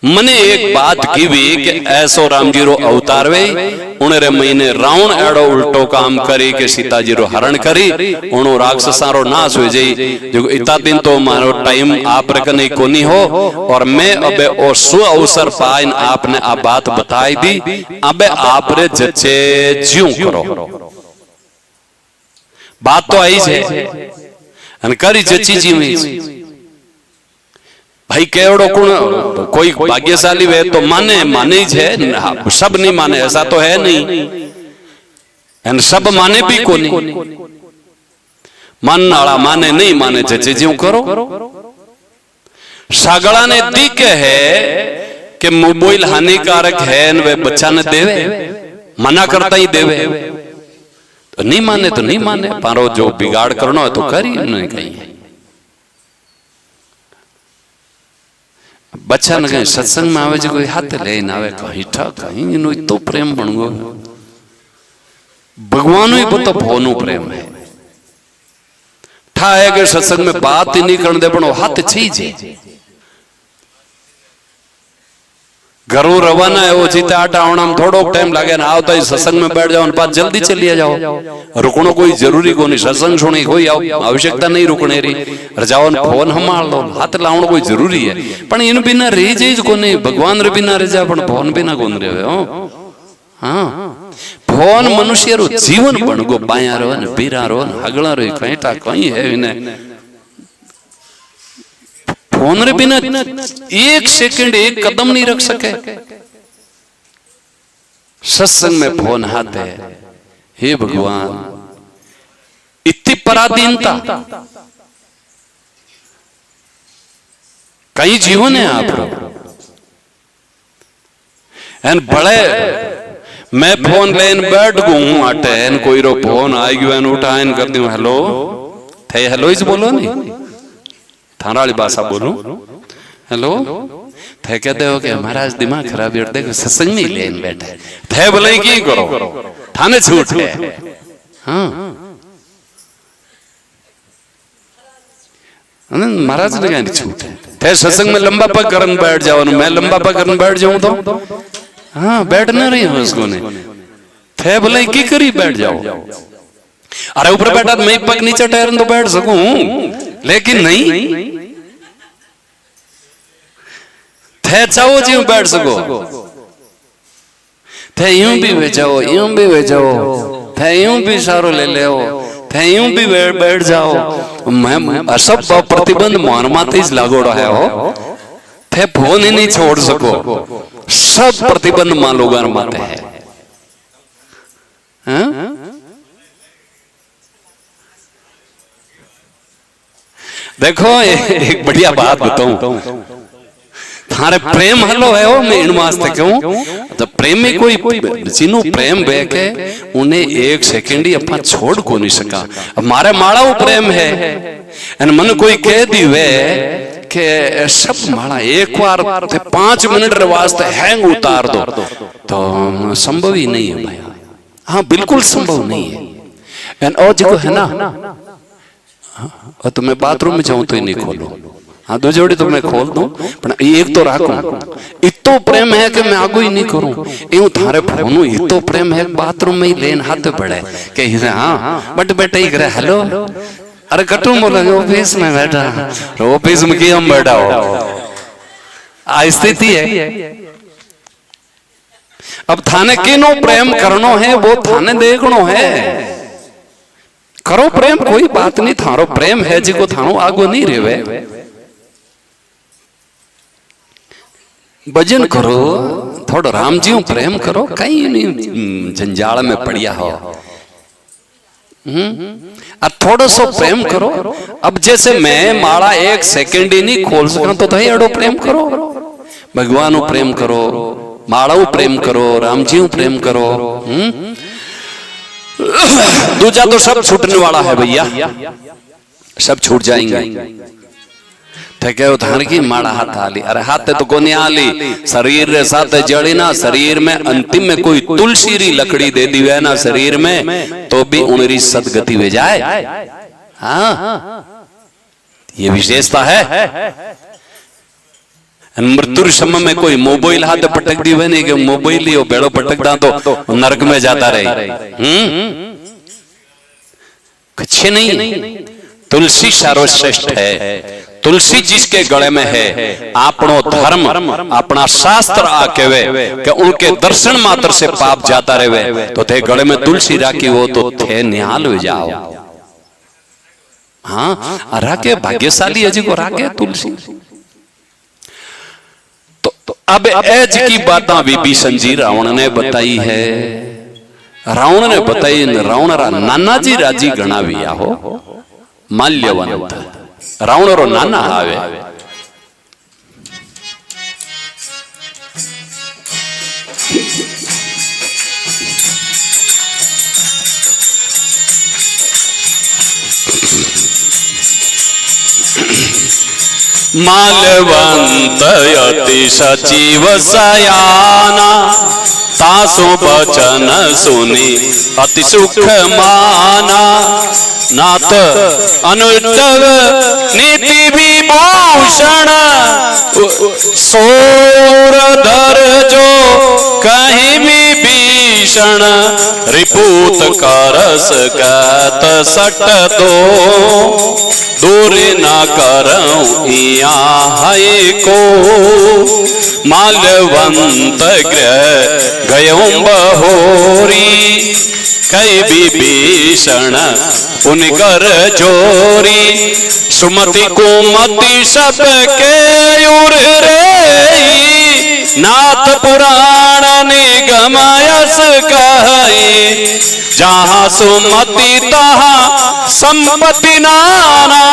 मने एक बात की भी कि ऐसो राम जी रो अवतार वे, उन्हें महीने रावण एड़ो उल्टो काम करी के सीता जी रो हरण करी, उनो राक्षसा रो नाश हो जाई। जो इतना दिन तो मारो टाइम आप रखने को नहीं हो, और मैं अबे और सु अवसर पाइन आपने आ बात बताई दी, अबे आप रे जचे ज्यों करो। बात तो आई है अनकारी जची जी में भाई केवड़ो कुण कोई भाग्यशाली वे तो माने ही है, सब नहीं माने ऐसा तो है नहीं, एन सब माने भी को नहीं, मानने वाला माने नहीं माने जचे ज्यों करो। सागड़ा ने दिखे है कि मोबाइल हानिकारक है, वे बच्चा ने देवे, मना करता ही देवे, तो नहीं माने तो नहीं माने, पारो जो बिगाड़ करना है तो करी नहीं कहीं। बच्चा ने कहीं सत्संग में आवे जो कोई हाथ लेन आवे, कहीं ठा कहीं इनो तो प्रेम बन गो, भगवान ही तो भोनु प्रेम है। ठा है कि सत्संग में बात ही नहीं करने दे, पण हाथ चीज है। घरों रवाना है वो जीते आटा आना में थोड़ो टाइम लगे ना, आओ तो सत्संग में बैठ जाओ, बात जल्दी चलिए जाओ, रुकनो कोई जरूरी को नहीं, सत्संग सुनी कोई आवश्यकता नहीं रुकने री, जाओ फोन हमार लो, हाथ लावण कोई जरूरी है, पण इन बिना रही जाइज को नहीं, भगवान रे बिना रह जा, पण फोन बिना कोन रहे हो। हाँ, फोन मनुष्य रो जीवन बन गो, बाया रो न बीरा रो न हगला रो, कईटा कहीं है इन्हें फोन रे बिना एक सेकंड एक कदम नहीं रख सके। सत्संग में फोन हाथ है, हे भगवान इतनी पराधीनता कई जीवन है आप एन बड़े मैं फोन लेन बैठ गू आटे एन कोई रो फोन आई गयो एन उठा एन कर दूं हेलो थे, हेलो इस बोलो नहीं थाना वाली भाषा बोलूं, हेलो थे कहते हो कि महाराज दिमाग खराब है, देखो सत्संग नहीं लेन बैठे थे, बोले की करो थाने छूट है। हाँ महाराज ने कहा छूट है, थे सत्संग में लंबा पग करन बैठ जाओ, मैं लंबा पग करन बैठ जाऊं तो हाँ बैठ ना रही हूं उसको ने थे, बोले की करी बैठ जाओ, अरे ऊपर बैठा तो मैं पग नीचे ठहरन तो बैठ सकूं, लेकिन नहीं थे चाहो जी बैठ सको, थे यूं भी भेजाओ, यूं भी भेजाओ, थे यूं भी सारो ले ले, थे यूं भी बैठ जाओ, मैं सब प्रतिबंध मान माते लागोड़ा है हो, थे फोन ही नहीं छोड़ सको, सब प्रतिबंध मान लोग माते है। हाँ? देखो एक बढ़िया बात बताऊं, थारे प्रेम हलो है वो मैं इन वास्ते कहूं तो प्रेम में कोई जिन्हों प्रेम बेके उन्हें एक सेकंड ही अपना छोड़ को नहीं सका। अब मारे माड़ा वो प्रेम है एन मन कोई कह दी वे के सब माड़ा एक बार 5 मिनट रे वास्ते हैंग उतार दो तो संभव ही नहीं है भाई। हाँ बिल्कुल संभव नहीं है। एन और जो है ना और तो मैं बाथरूम में जाऊं तो ही नहीं खोलूं। हाँ 2 जोड़ी तो मैं खोल दूं पर एक तो राखूं। इतो प्रेम है कि मैं आगू ही नहीं करूं। यूं थारे फोनू इतो प्रेम है बाथरूम में ही लेन हाथ बढ़े के हाँ बट बेटा ही करे हेलो अरे कटू बोला ऑफिस में बैठा ऑफिस में की हम बैठा हो स्थिति है। अब थाने किनो प्रेम करनो है वो थाने देखनो है। करो प्रेम कोई बात नहीं थारो प्रेम है जी को थानो आगो नहीं रेवे। भजन करो थोड़ा राम जी प्रेम करो कहीं नहीं जंजाल में पड़िया हो। अब थोड़ा सो प्रेम करो। अब जैसे मैं माड़ा 1 सेकंड ही नहीं खोल सका तो अड़ो प्रेम करो। भगवान प्रेम करो माड़ा प्रेम करो राम जी प्रेम करो। दूजा तो सब छूटने वाला है भैया सब छूट जाएंगे। ठीक है उधार की माड़ा हाथ आली अरे हाथ तो कोनी आली शरीर रे साथ जड़ी ना शरीर में अंतिम में कोई तुलसी री लकड़ी दे दी है ना शरीर में तो भी उनरी सदगति हो जाए। हाँ ये विशेषता है। मृत्यु समय में कोई मोबाइल हाथ पटक दी हुए नहीं कि मोबाइल ही बेड़ो पटक दा तो नरक में जाता रहे। कुछ नहीं तुलसी सर्वश्रेष्ठ है। तुलसी जिसके गले में है आपनो धर्म अपना शास्त्र आके वे कि उनके दर्शन मात्र से पाप जाता रहे तो थे गले में तुलसी राखी हो तो थे निहाल हो जाओ। हाँ राके भाग्यशाली है जी को राके तुलसी। तो अब एज की बात विभीषण जी रावण ने बताई है। रावण ने बताई रावण रा नाना जी राजी गणाविया हो माल्यवंत रावण रो नाना आवे। माल्यवंत अति सचिव सयाना तासो बचन सुनी अति सुख माना नाथ अनुष्टव नीति विभूषण सोरधर जो कहीं विभीषण रिपूत करस कहत सट दो दूर न करऊं इया है को माल्यवंत ग्रह गयों बहोरी कई विभीषण उनकर जोरी सुमति कुमति सब के उर रे नाथ पुराण निगम यस कहे जहाँ सुमति तहाँ संपत्ति नाना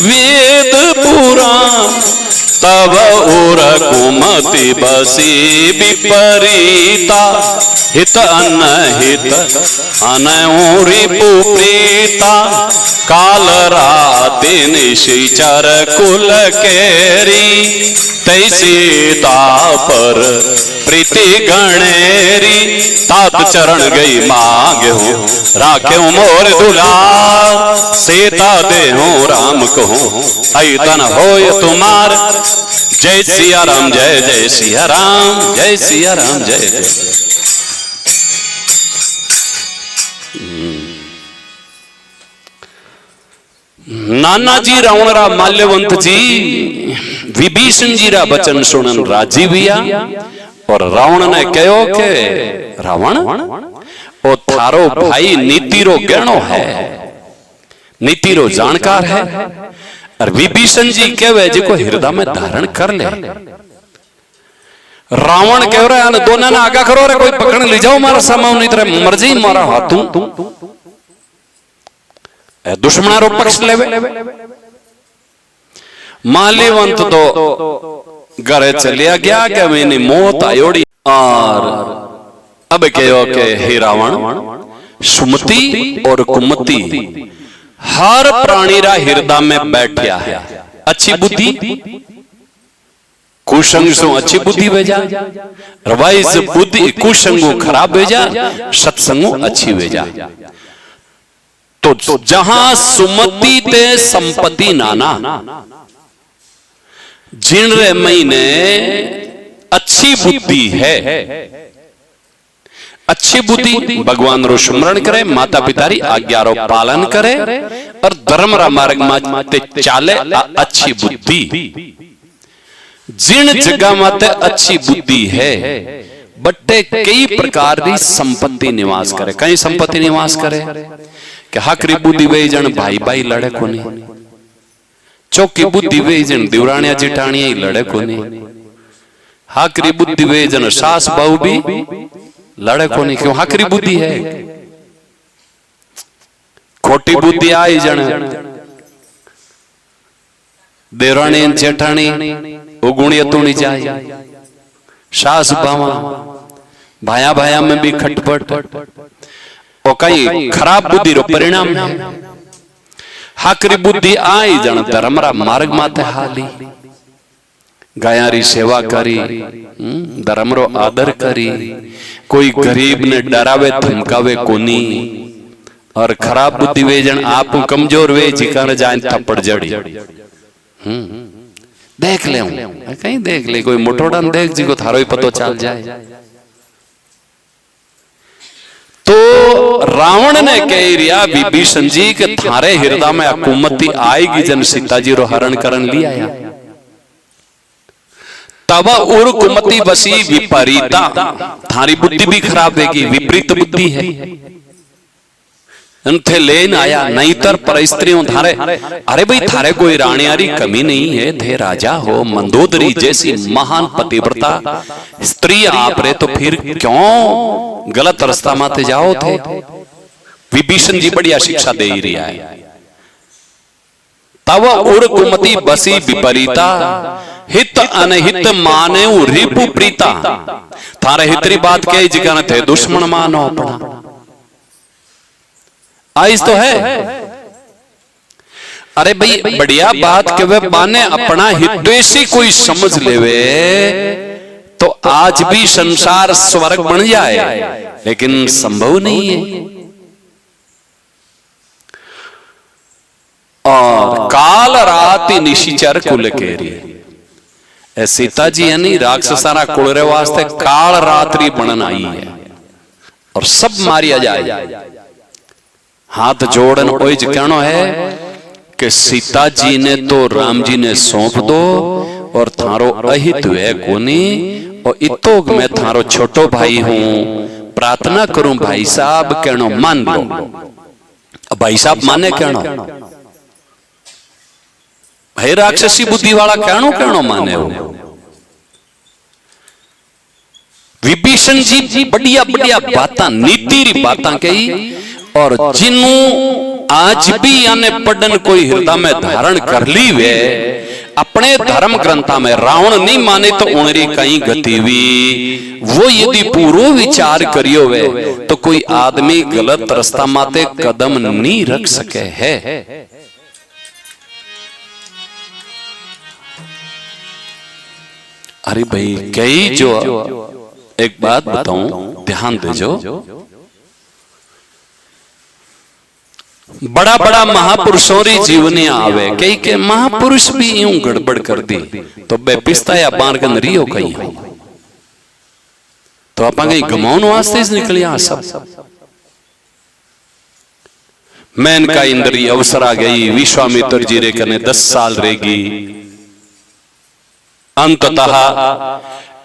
वेद पुराण तब उर कुमति बसी विपरीता हित अनहित अनौरी पुप्रीता काल राति निशिचर कुल केरी तैसी पर प्रीति गणेरी तात चरण गई मांगे हूँ राखे मोर दुलार सीता दे हूँ राम कहूँ ऐतन होय तुम्हार जय सिया राम जय जय सिया राम जय सिया राम जय जय। नाना जी रावण रा माल्यवंत जी विभीषण जी रा बचन सुनन राजी भैया और रावण ने कहो के रावण ओ थारो भाई नीति रो गहनो है नीति रो जानकार है और विभीषण जी कहवे जी को हृदय में धारण कर ले। रावण कह रहा है दोनों ने आगा करो रे, कोई पकड़ ले जाओ मारा सामान, नहीं तेरे मर्जी मारा हाथों दुश्मनारो पक्ष लेवे। माल्यवंत तो घरे चलिया गया कि मैंने मौत आयोड़ी। और अब कहो के हे रावण, सुमति और कुमति हर प्राणी रा हृदय में बैठया है। अच्छी बुद्धि कुसंग से अच्छी बुद्धि भेजा, रवाइज बुद्धि कुसंगो खराब भेजा, सत्संगो अच्छी भेजा। तो जहां सुमति ते संपत्ति नाना, जिन रे महीने अच्छी बुद्धि है, अच्छी बुद्धि भगवान रो स्मरण करे, माता पिता री आज्ञा रो पालन करे और धर्म रा मार्ग माते चाले। अच्छी बुद्धि जिन जगह माते अच्छी बुद्धि है बट्टे कई प्रकार की संपत्ति निवास करे। कई संपत्ति निवास करे कि हकरी बुद्धि वे जन भाई भाई लड़े कोनी, चौकी बुद्धि वे जन दिवरानिया जिटानिया ही लड़े कोनी, हकरी बुद्धि वे जन सास बहू भी लड़े कोनी। क्यों? हकरी बुद्धि है। खोटी बुद्धि आई जन देवरानी जेठानी उगुणी तुणी जाए, सास बावा भाया भाया में भी खटपट, और कई खराब बुद्धि रो परिणाम है। हकरी बुद्धि आई जन धर्मरा मार्ग माते हाली, गायारी सेवा करी, धर्म रो आदर करी, कोई गरीब ने डरावे धमकावे कोनी। और खराब बुद्धि वे जन आप कमजोर वे जिकार जाए थप्पड़ जड़ी। देख ले कहीं देख ले, कोई मोटोड़ा देख जी को थारो ही पतो चल जाए। तो रावण ने कह रिया विभीषण जी के थारे हृदय में हुकूमती आएगी जन सीता जी रो हरण करन लिया आया। तब उर कुमति बसी विपरीता, थारी बुद्धि भी खराब है, विपरीत बुद्धि है। थे लेन आया नहीं तर पर स्त्रियों थारे, अरे भाई थारे कोई रानियारी कमी नहीं है, थे राजा हो, मंदोदरी जैसी महान पतिव्रता स्त्री आप रे, तो फिर क्यों गलत रास्ता माते जाओ थे। विभीषण जी बढ़िया शिक्षा दे ही रहा है। तब उर कुमति बसी विपरीता, हित अनहित माने रिपु प्रीता, थारे हितरी बात कही जिका थे दुश्मन मानो अपना। आइस तो है, अरे भाई बढ़िया बात के वे बाने अपना हितैषी कोई समझ लेवे तो आज भी संसार स्वर्ग बन जाए, लेकिन संभव नहीं है। और काल राति निशिचर कुल केरी, सीता जी है नहीं राक्षसारा कुल रे वास्ते काल रात्रि बनन आई है और सब मारिया जाए। हाथ जोड़न ओई कहनो है कि सीता जी ने तो राम जी ने सौंप दो और थारो अहित है कोनी, और इतो मैं थारो छोटो भाई हूं, प्रार्थना करूं भाई साहब कहनो मान लो। भाई साहब माने कहनो, भाई राक्षसी बुद्धि वाला कहनो कहनो माने हो। विभीषण जी बढ़िया बढ़िया बातां नीति री बातां कही, और जिन्हों आज भी आने पढ़न कोई हृदय में धारण कर ली वे अपने धर्म ग्रंथा में, रावण नहीं माने तो उनरी कहीं गति हुई, वो यदि पूरो विचार करियो वे तो कोई आदमी गलत रास्ता माते कदम नहीं रख सके है। अरे भाई कई जो एक बात बताऊं, ध्यान देजो, बड़ा बड़ा महापुरुषों री जीवनी आवे, कई के महापुरुष भी यूं गड़बड़ कर दी तो बेपिस्ता या बारगन रियो कहीं हो, तो आपा कहीं गमाउन वास्ते निकलिया सब। मैन का इंद्री अवसर आ गई, विश्वामित्र जी रे कने 10 साल रहेगी। अंततः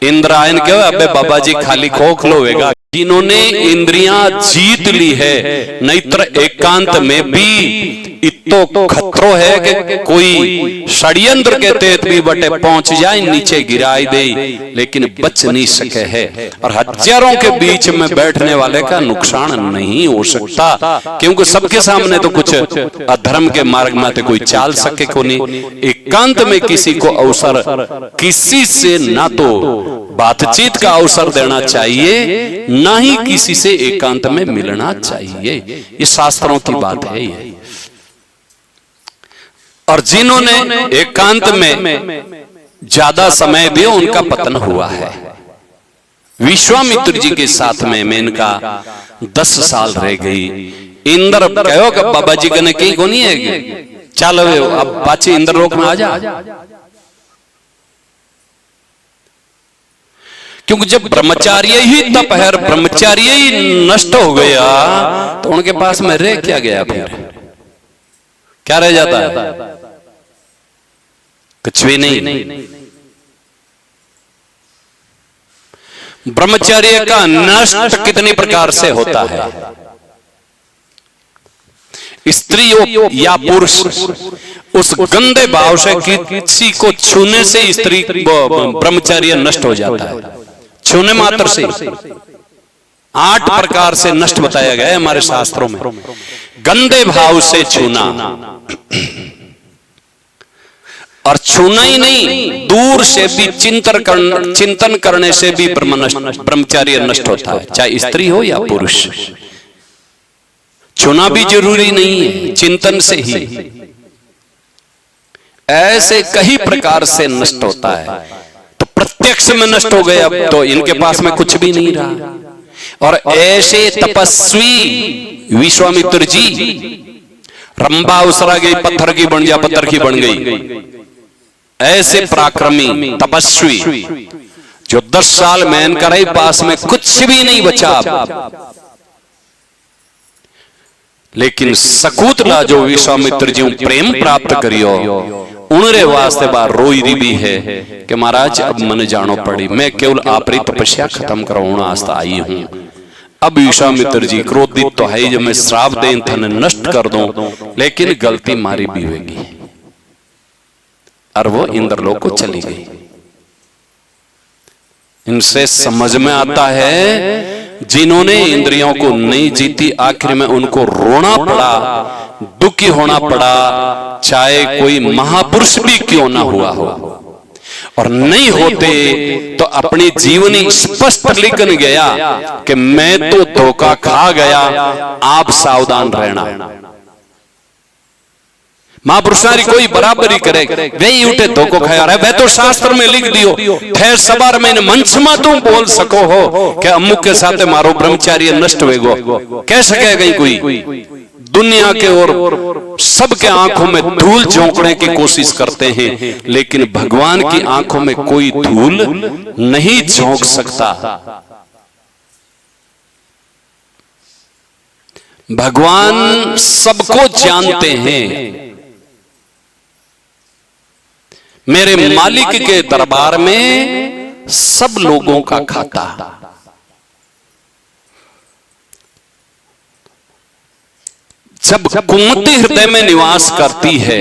इंद्रायण के अबे बाबा जी खाली खोखलो होगा, जिन्होंने इंद्रियां जीत ली है, नहीं तो एकांत में भी इतो खतरो है कि कोई षड्यंत्र के तहत भी बटे पहुंच जाए, नीचे गिराई दे, लेकिन बच नहीं सके है। और हजारों के बीच में बैठने वाले का नुकसान नहीं हो सकता, क्योंकि सबके सामने तो कुछ अधर्म के मार्ग में तो कोई चाल सके को नहीं। एकांत में किसी को अवसर, किसी से ना तो बातचीत का अवसर देना चाहिए, ना ही किसी से एकांत में मिलना चाहिए। ये शास्त्रों की बात है ये। और जिन्होंने एकांत में ज्यादा समय दिया उनका पतन हुआ है। विश्वामित्र जी के साथ में इनका 10 साल रह गई। इंद्र कहो कि बाबा जी कने कहीं को नहीं है, चलो अब पाछे इंद्र लोक में आ जा। क्योंकि जब ब्रह्मचार्य ही तप है, ब्रह्मचार्य ही नष्ट हो गया, तो उनके पास में रह क्या गया? फिर क्या रह जाता है? कुछ भी नहीं। ब्रह्मचर्य का नष्ट कितनी प्रकार से होता है? स्त्री हो या पुरुष, उस गंदे भाव से किसी को छूने से स्त्री ब्रह्मचर्य नष्ट हो जाता है। छूने मात्र से 8 प्रकार से नष्ट बताया गया है हमारे शास्त्रों में। गंदे भाव से छूना, और छूना ही नहीं, दूर से भी चिंतन करने से भी ब्रह्मचर्य नष्ट होता है, चाहे स्त्री हो या पुरुष। छूना भी जरूरी नहीं है, चिंतन से ही ऐसे कई प्रकार से नष्ट होता है। तो प्रत्यक्ष में नष्ट हो गए, अब तो इनके पास में कुछ भी नहीं रहा। और ऐसे तपस्वी विश्वामित्र जी, रंभा उसरा गई पत्थर की बन जा, पत्थर की बन गई। ऐसे पराक्रमी तपस्वी जो 10 साल मेहनत करे, पास में कुछ भी नहीं बचा। लेकिन सकुतला जो विश्वामित्र जी प्रेम प्राप्त करियो, उनरे वास्ते बार रोई री भी है कि महाराज अब मन जानो पड़ी, मैं केवल आपरी तपस्या खत्म करवाना आस्था आई हूं। अब विश्वामित्र जी क्रोधित तो है, जब मैं श्राप दें थन नष्ट कर दूं, लेकिन गलती मारी भी होगी। और वो इंद्रलोक को चली गई। इनसे समझ में आता है, जिन्होंने इंद्रियों को नहीं जीती, आखिर में उनको रोना पड़ा, दुखी होना पड़ा, चाहे कोई महापुरुष भी क्यों ना हुआ हो। और नहीं होते तो अपनी जीवनी स्पष्ट लिखन गया कि मैं तो धोखा खा गया, आप सावधान रहना। महापुरुषारी कोई बराबरी करे, वे ही उठे धोखो खाया रहे, वे तो शास्त्र में लिख दियो। ठहर सबार में मंच में तुम बोल सको हो कि अमुक के साथ मारो ब्रह्मचार्य नष्ट होएगो, कह सकेगा कोई? दुनिया के और सबके आंखों में धूल झोंकने की कोशिश करते हैं, लेकिन भगवान की आंखों में कोई धूल नहीं झोंक सकता। भगवान सबको जानते हैं। मेरे मालिक के दरबार में सब लोगों का खाता। जब कुमति हृदय में निवास करती है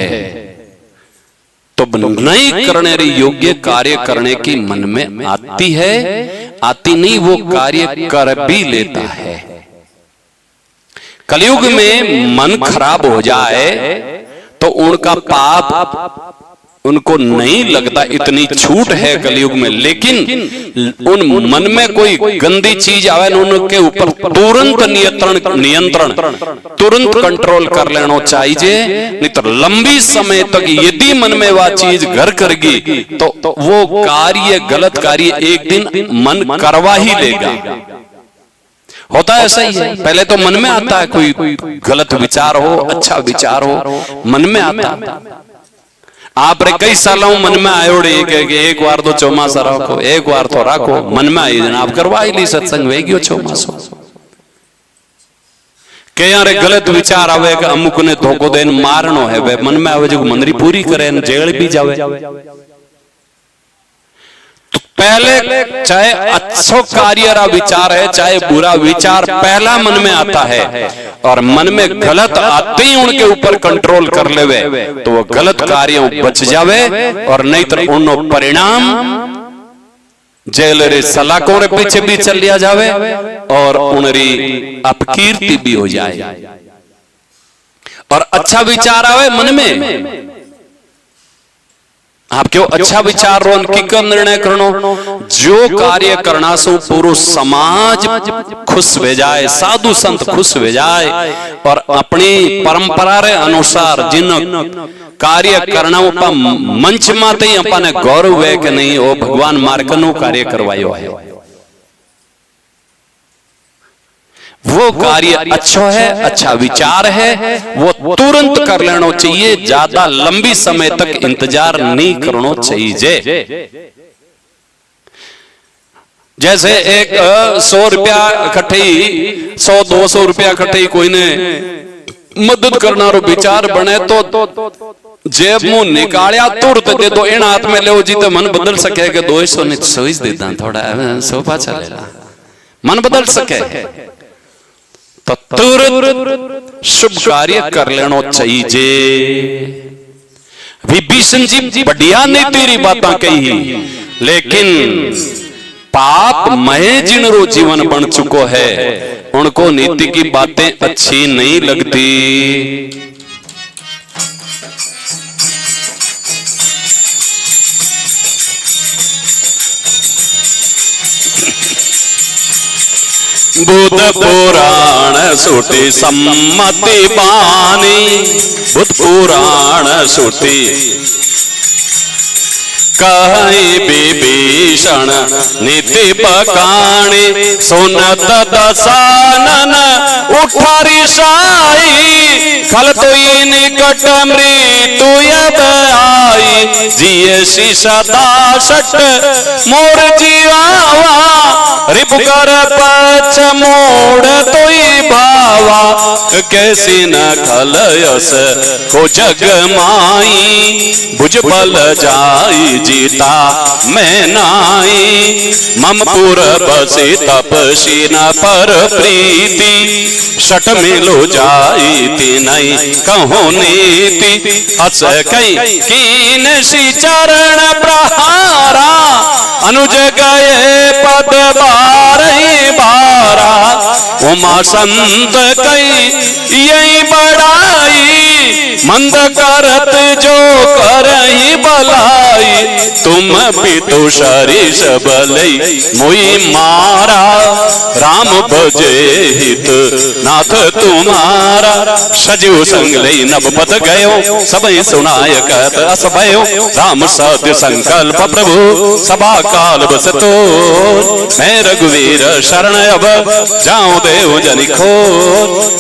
तो नहीं करने योग्य कार्य करने की मन में आती है, आती नहीं, वो कार्य कर भी लेता है। कलयुग में मन खराब हो जाए तो उनका पाप उनको नहीं लगता, इतनी छूट है कलयुग में। लेकिन उन मन में कोई गंदी चीज आवे, उनके ऊपर तुरंत नियंत्रण तुरंत कंट्रोल कर लेना चाहिए। नहीं तो लंबी समय तक यदि मन में वह चीज घर करेगी तो वो कार्य, गलत कार्य एक दिन मन करवा ही लेगा। होता है ऐसा ही है। पहले तो मन में आता है, कोई गलत विचार हो, अच्छा विचार हो, मन में आता। आप रे कई सालों मन में आयोड़े एक बार तो चौमासा रखो, एक बार तो रखो, मन में आई आप करवा ही ली सत्संग वेगियो चौमासो। के यार गलत विचार आवे कि अमुक ने धोखो देन मारनो है, वे मन में आवे जो मंदरी पूरी करे, जेल भी जावे। तो पहले चाहे अच्छो कार्य रा विचार है चाहे बुरा विचार पहला मन में आता है, और मन में गलत आते ही उनके ऊपर कंट्रोल कर लेवे तो वो गलत कार्यों बच जावे, और नहीं तो उन परिणाम जेल रे सलाकों रे पीछे भी चल लिया जावे और उनरी अपकीर्ति भी हो जाए। और अच्छा विचार आवे मन में, आप क्यों अच्छा विचार रो की निर्णय करनो, जो कार्य करना सो पूरा समाज खुश हो जाए, साधु संत खुश हो जाए, और अपनी परंपरा रे अनुसार जिन कार्य करना मंच माते ही अपने गौरव है कि नहीं वो भगवान मार्कनो कार्य करवायो है, वो कार्य अच्छा है, अच्छा विचार है, वो तुरंत कर लेना चाहिए, ज्यादा लंबी समय तक इंतजार नहीं करना चाहिए। जैसे एक 100 रुपया इकट्ठे 100-200 रुपया इकट्ठे कोई ने मदद करना रो विचार बने तो जेब मुंह निकालिया तुरंत दे दो, इन हाथ में ले जी तो मन बदल सके कि 200 ने 100 देता थोड़ा 100 पाछा ले ला, मन बदल सके तो तुरंत शुभ कार्य कर लेना चाहिए। विभीषण जी बढ़िया नहीं तेरी बातें कही, लेकिन पाप मय जिनरो जीवन बन चुको है उनको नीति की बातें अच्छी नहीं लगती। बुद्ध पुराण सुटी सम्मति बानी, बुद्ध पुराण सुटी कहीं विभीषण नीति बकाणी, सुनत दसानन उठारी साई, खल तुई निकट मृत्यु यद आई, जिये सी सदा सट मोर जीवावा, रिप कर पछ मोड़ तुई भावा, कैसी न खलयस को जग माई, भुज बल जाई जीता मैं नाई, मम पुर बसी तपसी न पर प्रीति, सट मिलो जाई तीनई कहो नीति, हस कई कीन सी चरण प्रहारा, अनुज गए पद बारही बारा, उमा संत कई यही बड़ाई, मंद करत जो करही भलाई, तुम भी तो शरीष बलई मुई मारा, राम भजे हित नाथ तुम्हारा, सजीव संग लई नभ पद गयो, सबई सुनाय कहत अस भयो, राम सत्य संकल्प प्रभु सभा काल बसतो, मैं रघुवीर शरण अब जाऊं देव जनिखो,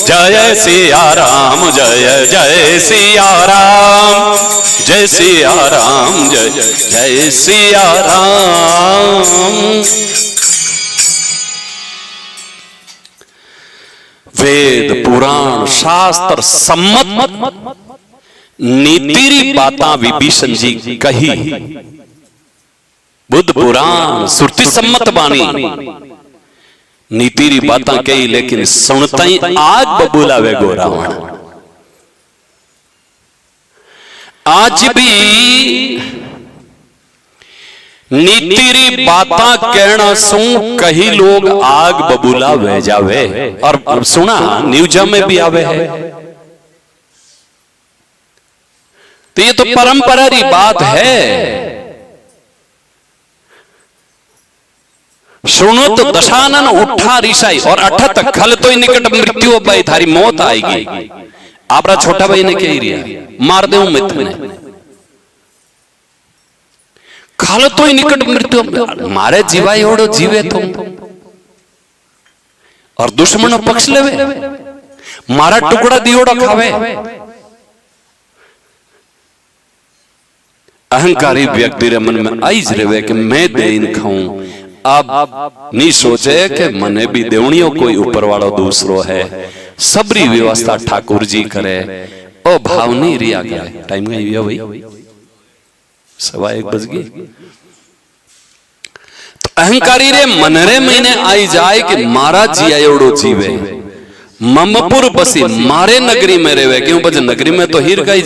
जय सिया राम जय जय सिया राम, जय सिया राम जय जय सिया राम। वेद पुराण शास्त्र सम्मत नीतिरी बाता विभीषण जी कही, बुद्ध पुराण श्रुति सम्मत बाणी नीतिरी बाता कही, लेकिन सुनता ही आग बबूलावे गो रावण। आज भी नीतिरी बाता कहना सु कही लोग आग बबूला बह जावे, और सुना न्यूज में भी आवे है, तो ये तो परंपरा की बात है। सुनो तो दशानन उठा रिसाई, और अठत खल तो ही निकट मृत्यु भाई थारी मौत आएगी। आपरा छोटा भाई ने कही रिया मार दे मित्र ने, खल तो ही निकट मृत्यु, मारे जीवाई ओढ़ो जीवे तुम, और दुश्मन पक्ष लेवे, मारा टुकड़ा दियोड़ा खावे। अहंकारी व्यक्ति रे मन में आईज रहे कि मैं दे इन खाऊं, अब नहीं सोचे कि मने भी देवनियों कोई ऊपर वाला दूसरो है, सबरी व्यवस्था ठाकुर जी करे, ओ भाव नहीं रिया करे। टाइम गई भाई 1:15 बज गई। अहंकारी रे मन रे महीने आई जाए कि महाराज जी एवडो जीवे ममपुर बसी मारे नगरी में रेवे क्यों बज नगरी में तो हीर गई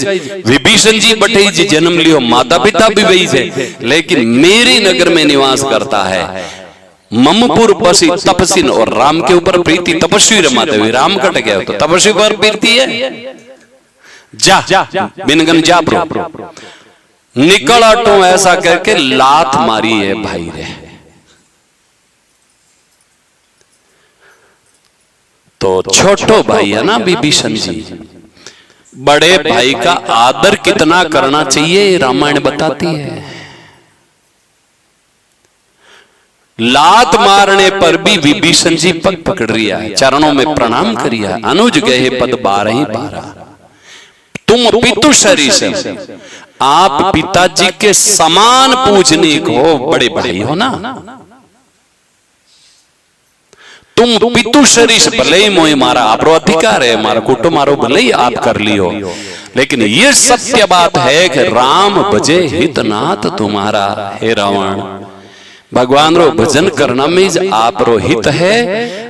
विभीषण जी बटई जी जन्म लियो माता पिता भी वही से लेकिन मेरी नगर में निवास करता है। ममपुर बसी तपसिन और राम के ऊपर प्रीति तपस्वी रमा देवी राम कट गया तो तपस्वी पर प्रीति है। जा बिनगन जा प्रो निकल आटो ऐसा करके लात मारी है भाई रे। तो छोटो भाई है ना विभीषण जी, बड़े भाई का आदर कितना करना चाहिए रामायण बताती है। लात मारने पर भी विभीषण जी पग पकड़ रिया है, चरणों में प्रणाम करिया। अनुज गए पद 12 ही 12। तुम पितु शरीर आप पिताजी के समान पूजनीक हो, बड़े भाई हो ना। तुम पितु शरीर भले ही मोह मारा आपरो अधिकार है, मारा कुटुंब मारो भले ही आप कर लियो, लेकिन ये सत्य बात है कि राम भजे हितनाथ तुम्हारा। हे रावण, भगवान रो भजन करना में आप रो हित है,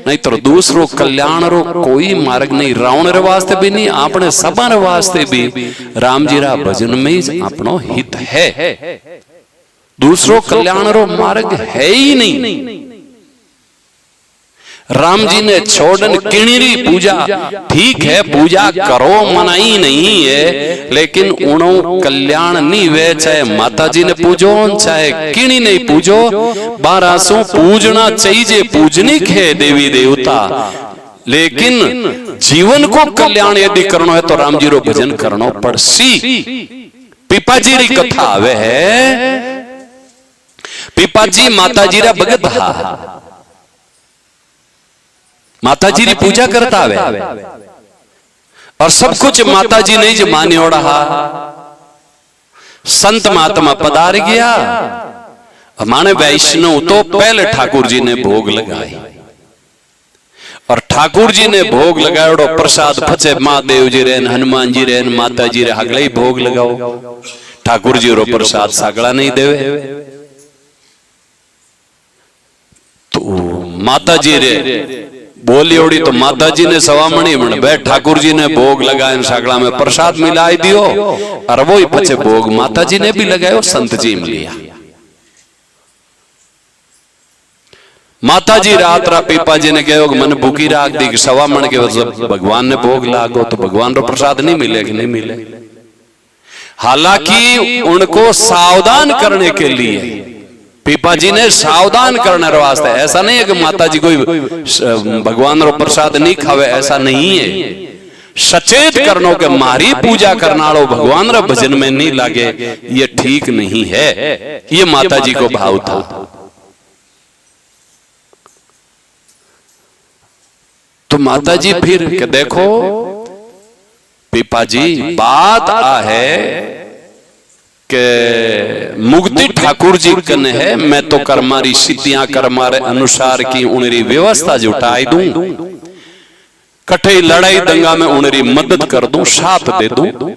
नहीं तो दूसरो कल्याण रो कोई मार्ग नहीं। रावण रे वास्ते भी नहीं, आपने सबा रे वास्ते भी राम जी रा भजन में अपनो हित है। दूसरो कल्याण रो मार्ग है ही नहीं। राम जी ने छोड़न किणीरी पूजा, ठीक है पूजा करो मनाई नहीं है, लेकिन उनो कल्याण नहीं वे। चाहे माता जी ने पूजो चाहे किणी नहीं पूजो, 1200 पूजना चाहिए, पूजनिक है देवी देवता, लेकिन जीवन को कल्याण यदि करना है तो राम जी रो भजन करना पड़सी। पिपाजी री कथा आवे है, पिपाजी माता जी रा भगत हा, माता जी री पूजा करता है और सब कुछ माता जी ने जो माने ओढ़ा। संत महात्मा पधार गया, हमारे वैष्णव तो पहले ठाकुर जी ने भोग लगाई और ठाकुर जी ने भोग लगाओ प्रसाद फचे महादेव जी रेन हनुमान जी रेन माता जी रे हगले भोग लगाओ। ठाकुर जी रो प्रसाद सागड़ा नहीं देवे। तो माता जी रे बोली ओड़ी तो माता जी ने सवामणी मन बे ठाकुर जी ने भोग लगाए, सागड़ा में प्रसाद मिलाई दियो और वो ही पचे भोग माता जी ने भी लगायो, संत जी में लिया। माता जी रात रा पीपा जी ने कहो मन भूखी राख दी, सवामण के भगवान ने भोग लागो तो भगवान रो प्रसाद नहीं मिले कि नहीं मिले। हालांकि उनको सावधान करने के लिए पीपा जी ने सावधान करने वास्ते, ऐसा नहीं है कि माता जी कोई भगवान रो प्रसाद नहीं खावे, ऐसा नहीं है। सचेत करनो के मारी पूजा करना भगवान रो भजन में नहीं लागे, ये ठीक नहीं है। ये माता जी को भाव था। तो माता जी फिर के देखो पीपा जी बात आ है के मुक्ति ठाकुर जी कने है, मैं तो कर्मारी सिद्धियां कर्मारे अनुसार की उनरी व्यवस्था जुटाई दूं, कठे लड़ाई दंगा में उनरी मदद कर दूं, साथ दे दूं।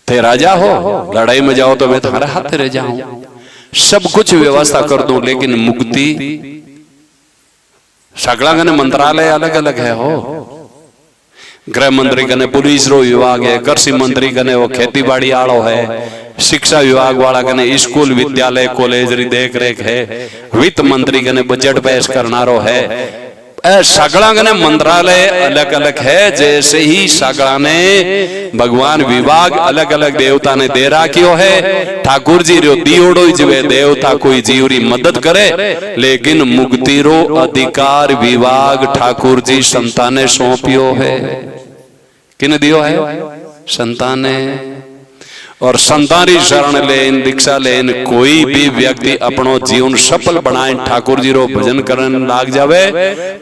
थे राजा हो, लड़ाई में जाओ तो मैं तुम्हारे हाथ रह जाऊं, सब कुछ व्यवस्था कर दूं, लेकिन मुक्ति सगड़ा कने मंत्रालय अलग अलग है हो। गृह मंत्री कने पुलिस रो विभाग है, कृषि मंत्री कने वो खेती बाड़ी आड़ो है, शिक्षा विभाग वाला कने स्कूल विद्यालय कॉलेज री देख रेख है, वित्त मंत्री कने बजट पेश करनारो है। सगड़ा कने मंत्रालय अलग अलग है, जैसे ही सगड़ा ने भगवान विभाग अलग अलग देवता ने दे राखियो है। ठाकुर जी रो दियोड़ो जवे देवता कोई जीवरी मदद करे, लेकिन मुक्ति रो अधिकार विभाग ठाकुर जी संताने सौंपियो है। किने दियो है? संताने। और संतानी शरण लेन दीक्षा लेन कोई भी व्यक्ति अपनो जीवन सफल बनाए ठाकुर जी रो भजन करने लाग जावे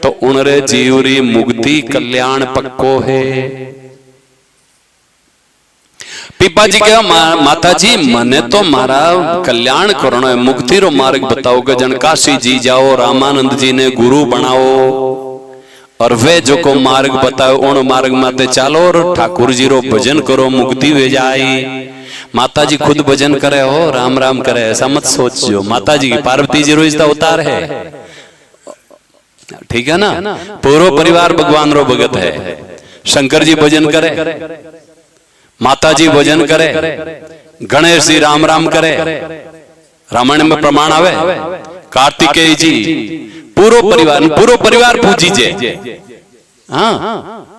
तो उनरे जीवरी मुक्ति कल्याण पक्को है। पीपा जी कहा माता जी मने तो मारा कल्याण करना है, मुक्ति रो मार्ग बताओ कि जन काशी जी जाओ, रामानंद जी ने गुरु बनाओ और वे जो को मार्ग बताओ उन मार्ग माते चालो और ठाकुर जी रो भजन करो, मुक्ति वे जाई। माता जी खुद भजन करे हो, राम राम करे, ऐसा मत सोचो। माता जी की पार्वती जी रो इसका अवतार है, ठीक है ना। पूरा परिवार भगवान रो भगत है। शंकर जी भजन करे, माता जी भजन करे, गणेश जी राम राम करे, रामायण में प्रमाण आवे। कार्तिकेय जी पूरो परिवार पूजी जे। हाँ,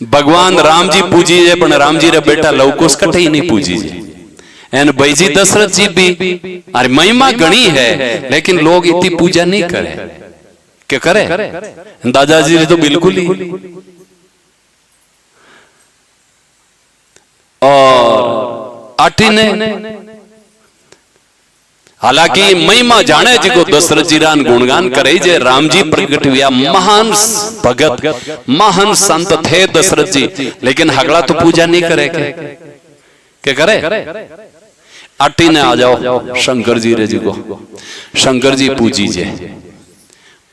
भगवान राम जी पूजी जे, पण राम जी रे बेटा लवकुश कठे ही नहीं पूजी जे। एन भाई जी दशरथ जी भी, अरे महिमा गणी है, लेकिन लोग इतनी पूजा नहीं करे। क्या करे? दादाजी तो बिल्कुल ही। और आठी ने हालांकि महिमा जाने जी को दशरथ जी रान गुणगान करे जे राम जी प्रकट हुआ महान भगत, महान संत थे दशरथ जी, लेकिन हगड़ा तो पूजा नहीं करे। क्या करे? आटी ने आ जाओ शंकर जी रे जी को, शंकर जी पूजी जे,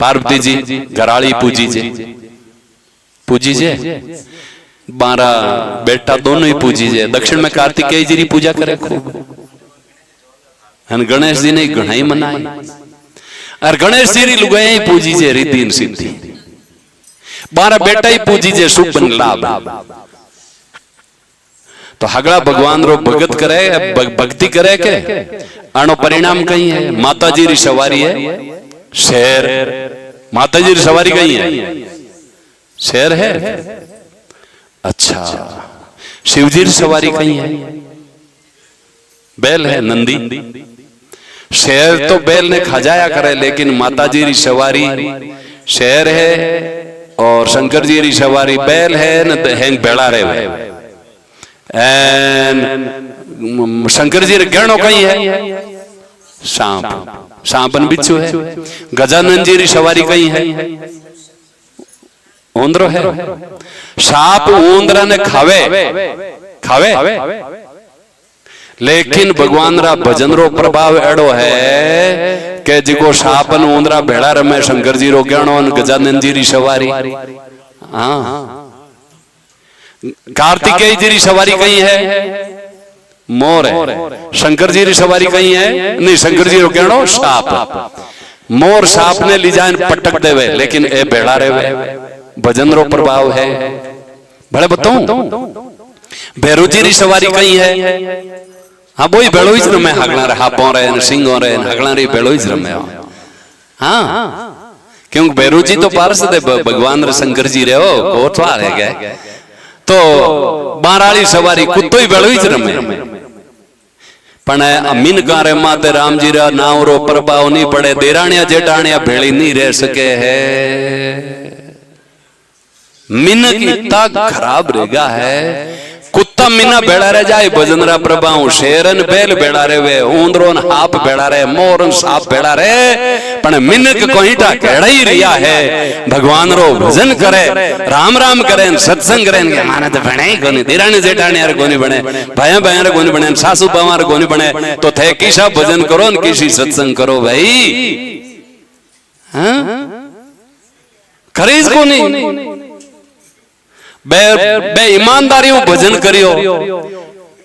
पार्वती जी घराली पूजी जे, 12 बेटा दोनों ही पूजी जे। दक्षिण में कार्तिकेय जी की पूजा करे खूब, गणेश जी ने घणाई मनाई, और गणेश जी री लुगाई ही पूजी जे रिद्धि सिद्धि। 12 बेटा ही पूजी जे शुभ लाभ। तो हगड़ा भगवान रो भगत करे, भक्ति करे के आनो परिणाम कहीं है। माता जी री सवारी है शेर, माता जी री सवारी कहीं है शेर है। अच्छा, शिव जी री सवारी कहीं है बैल है, नंदी। शेर तो बैल ने खा जाया करे, लेकिन माता जी री सवारी शेर है और शंकर जी री सवारी बैल है न हैंग बेड़ा रहे। एन शंकर जी रे गहणो कहीं है सांप, सांपन बिच्छू है। गजानन जी री सवारी कहीं है ओंद्रो है। सांप ओंद्रा ने खावे, लेकिन भगवान रा भजन रो प्रभाव एड़ो है कि जिको सापन उंदरा भेड़ा रमे शंकर जी रो गहणो, गजानन जी री सवारी। हाँ, कार्तिकेय जी री सवारी कहीं है मोर है, शंकर जी री सवारी कहीं है नहीं, शंकर जी रो गहणो साप। मोर साप ने ली जाए पटक देवे, लेकिन ए भेड़ा रे भजन रो प्रभाव है। भले बताऊं, भैरू जी री सवारी कहीं है। हाँ, वो ही बेड़ो ही रमे, हगला रहा पौ रहे, सिंह रहे, हगला रही बेड़ो ही रमे। हाँ, क्योंकि भैरू जी तो पार्षद है भगवान रे शंकर जी रे हो कोठवा रह गए, तो 12 सवारी कुत्तो ही बेड़ो ही रमे। पण अमीन कारे माते राम जी रा नाव रो प्रभाव नहीं पड़े, देराणिया जेठाणिया भेड़ी नहीं रह सके है। मिन की इतना खराब रेगा है, कुत्ता मीना बेड़ा रह जाए भजन रा प्रभाव, शेरन बैल बेड़ा रे वे, ऊंदरोन हाप बेड़ा रे, मोरन साप बेड़ा रे, पण मिनक कोईटा केड़ा ही रिया है। भगवान रो भजन करे, राम राम करे, सत्संग करे, के माने तो बने ही कोनी, दिराणी जेठाणी यार कोनी बने, भाया भाया रे कोनी बने, सासू बावा रे कोनी बने, तो थे किसा भजन करो न किसी सत्संग करो भाई। हाँ, खरीज कोनी बे ईमानदारी भजन करियो,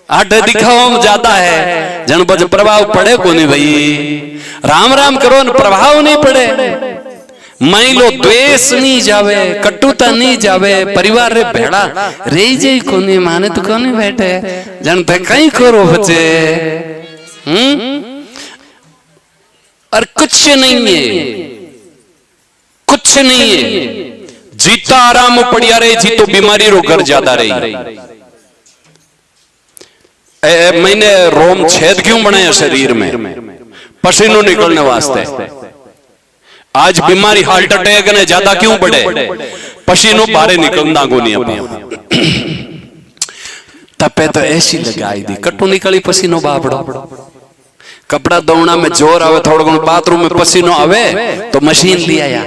आठ दिखावा में जाता है जन बज प्रभाव पड़े को नहीं भाई। राम राम करो न प्रभाव नहीं पड़े, माइलो द्वेष नहीं जावे, कटुता नहीं जावे, परिवार रे भेड़ा रही जाई कोनी, माने तो कोनी बैठे जन थे कहीं करो बचे। और कुछ नहीं है, कुछ नहीं है। जीता आराम पड़िया रही, जी तो बीमारी रो घर ज्यादा रही। मैंने रोम छेद क्यों बनाया शरीर में? पसीनो निकलने वास्ते। आज बीमारी हार्ट अटैक ने ज्यादा क्यों बढ़े? पसीनो बाहर निकलना को नहीं अपना। तपे तो ऐसी लगाई दी, कट्टू निकली पसीनो बाबड़ो। कपड़ा धोना में जोर आवे, थोड़ा घणो बाथरूम में पसीनो आवे तो मशीन लिया या।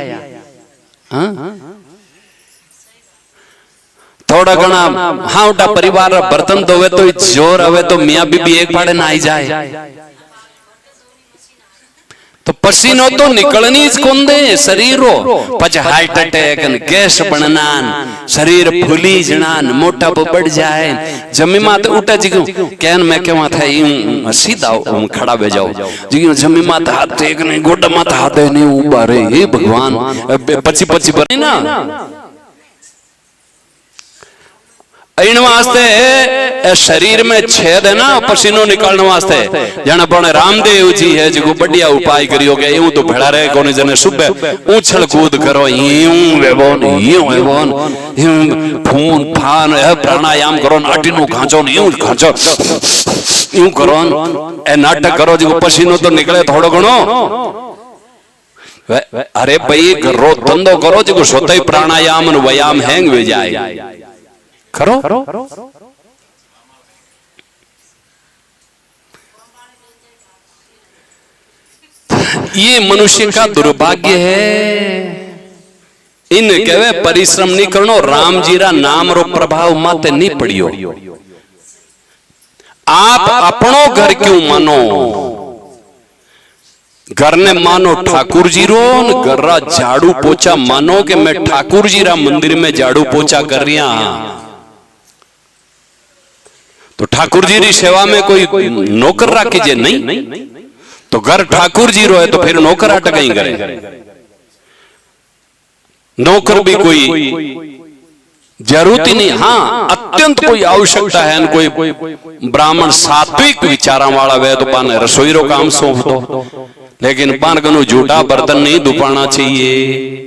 थोड़ा घना हाँ उठा परिवार बर्तन धोवे तो जोर आवे तो मियाँ बीबी एक पाड़े ना आई जाए। तो पसीनो तो निकलनी ज कोन दे शरीरो पछ हार्ट अटैक गैस बननान शरीर फूली जनान मोटा बढ़ जाए जमी मात उठा जिगु कैन मैं केवा था यूं सीधा खड़ा बे जाओ जिगु जमी मात हाथ टेक नहीं गोड मात हाथ नहीं उबारे हे भगवान पची पची बनी ना इन वास्ते शरीर में छेद है ना पसीनो निकालने वास्ते जाना पड़े रामदेव जी है जो बढ़िया उपाय करियो के यूं तो भेड़ा रहे कोने जने सुबह उछल कूद करो यूं वेबोन यूं खून फान प्राणायाम करो नाटिनो खांचो यूं खांचो यूं करो ए नाटक करो जो पसीनो तो निकले थोड़ो घणो अरे भाई करो धंधो करो जो स्वतः प्राणायाम व्यायाम हैंग वे जाए करो ये मनुष्य का दुर्भाग्य है इन कहवे परिश्रम नहीं करनो राम जीरा नाम रो प्रभाव माते नहीं पड़ियो आप अपनो घर क्यों मानो घर ने मानो ठाकुर जी रो घर रा झाड़ू पोछा मानो कि मैं ठाकुर जी रा मंदिर में झाड़ू पोछा कर रिया तो ठाकुर जी की सेवा में कोई नौकर राखी जे नहीं तो घर ठाकुर जी रो है तो फिर नौकर हट गई करे नौकर भी कोई जरूरत ही नहीं हाँ अत्यंत कोई आवश्यकता है कोई ब्राह्मण सात्विक विचारा वाला वे तो पाने रसोई रो काम सौंप दो लेकिन पान कनु झूठा बर्तन नहीं दुपाना चाहिए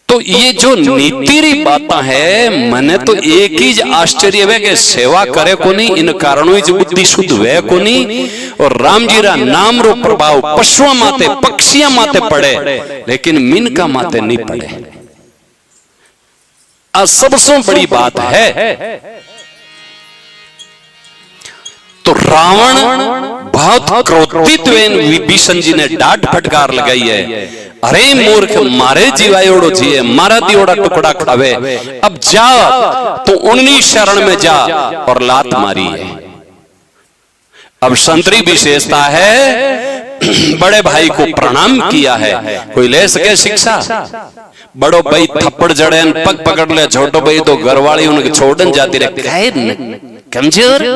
तो ये जो नीति री बात है मने तो एक ही आश्चर्य वे के सेवा करे को नहीं इन कारणों ही बुद्धि शुद्ध वे को नहीं और राम जी रा नाम रो प्रभाव पशुओं माते पक्षियां माते पड़े लेकिन मीन का माते नहीं पड़े सबसे बड़ी बात है तो रावण बहुत क्रोधित विभीषण जी ने डांट फटकार लगाई है अरे मूर्ख मारे जीवायोड़ो जिए मारा दियोड़ा टुकड़ा खावे अब जा तो उन्हीं शरण में जा और लात मारी है अब संतरी विशेषता है बड़े भाई को प्रणाम किया है कोई ले सके शिक्षा बड़ो भाई थप्पड़ जड़े पग पकड़ ले छोटो भाई तो घरवाली उनके छोड़न जाती रहे कमजोर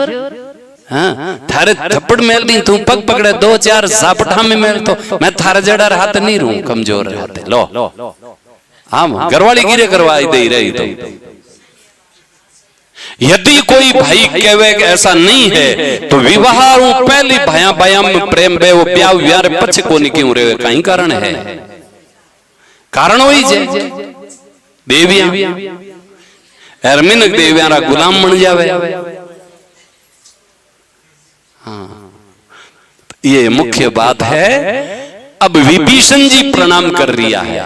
हाँ थारे थप्पड़ मेल दी तू पग पकड़े दो चार जापटा में मेल तो मैं थारे जड़ा हाथ नहीं रहूं कमजोर रहते लो हाँ घरवाली गिरे करवाई दे रही तो यदि कोई भाई कहे कि ऐसा नहीं है तो विवाह पहली भया भया में प्रेम बे वो प्याव व्यार पछ को नहीं क्यों रहे कहीं कारण है कारण वही जे देवियां एरमिन देवियां गुलाम बन जावे हाँ ये मुख्य बात है अब विभीषण जी प्रणाम कर रिया है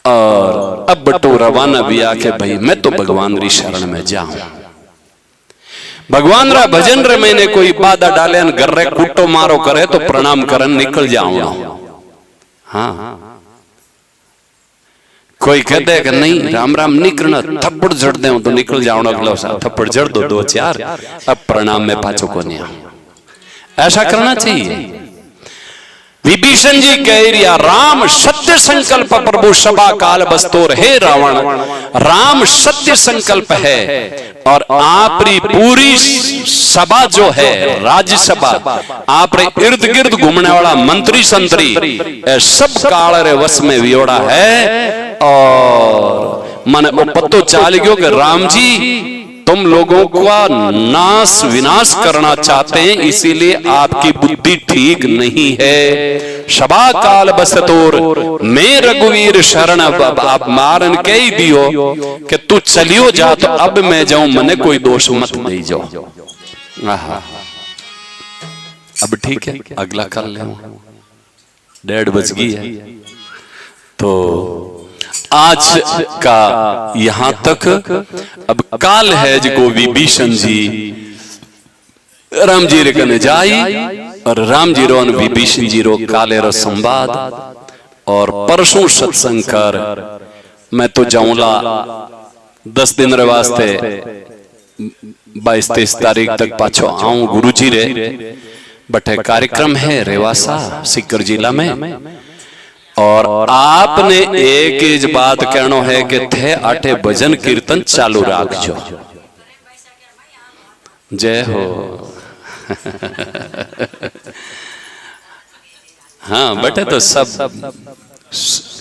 और अब बटो रवाना भी आके भाई मैं तो भगवान री शरण में जाऊं भगवान रा भजन रे मैंने कोई बाधा डाले घर रे कुटो मारो करे तो प्रणाम करन निकल जाऊंगा हाँ कोई कहते कि नहीं राम राम नहीं करना थप्पड़ जड़ दे तो निकल जाऊंगा अगला थप्पड़ जड़ दो दो चार अब प्रणाम में पाछो को नहीं ऐसा करना चाहिए विभीषण जी कह रिया राम सत्य संकल्प प्रभु सभा काल बस्तोर हे रावण राम सत्य संकल्प है और आपरी पूरी सभा जो है राज्यसभा आप इर्द गिर्द घूमने वाला मंत्री संतरी सब काल रे वश में वियोड़ा है और मन पत्तो चाल गयो कि राम जी तुम लोगों का नाश विनाश करना चाहते हैं इसीलिए आपकी बुद्धि ठीक नहीं है सभा काल बसतोर मैं रघुवीर शरण आप मारन के ही दियो कि तू चलियो जा तो अब मैं जाऊं मने कोई दोष मत दे जाओ अब ठीक है अगला कर ले 1:30 बज गई है तो आज का यहां तक अब काल है जो विभीषण जी राम जी रे कने जाई और राम जी रो विभीषण जी रो काले रो संवाद और परसों सत्संग कर मैं तो जाऊंला 10 दिन रे वास्ते 22-23 तारीख तक पाछो आऊं गुरुजी रे बटे कार्यक्रम है रेवासा सीकर जिला में, और आपने एक ही बात कहना है कि थे अटे भजन कीर्तन चालू रखो। जय हो। हाँ बटे तो सब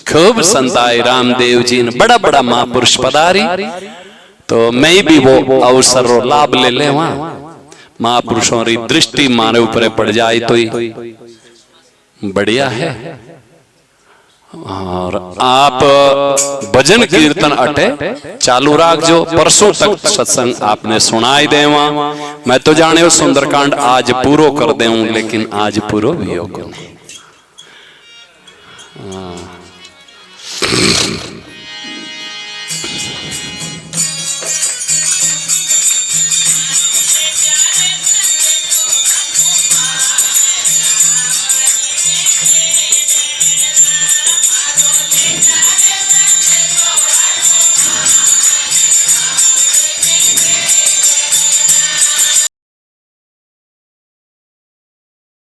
खूब संताई रामदेव जी ने बड़ा बड़ा महापुरुष पधारी, तो मैं भी वो अवसर रो लाभ ले ले। वहां महापुरुषों री दृष्टि मारे ऊपर पड़ जाए तो ही बढ़िया है। और आप भजन कीर्तन अटे चालू राख जो, परसों तक सत्संग आपने सुनाई देवा। मैं तो जाने सुंदरकांड आज पूरो कर देऊं, लेकिन आज पूरो भी हो।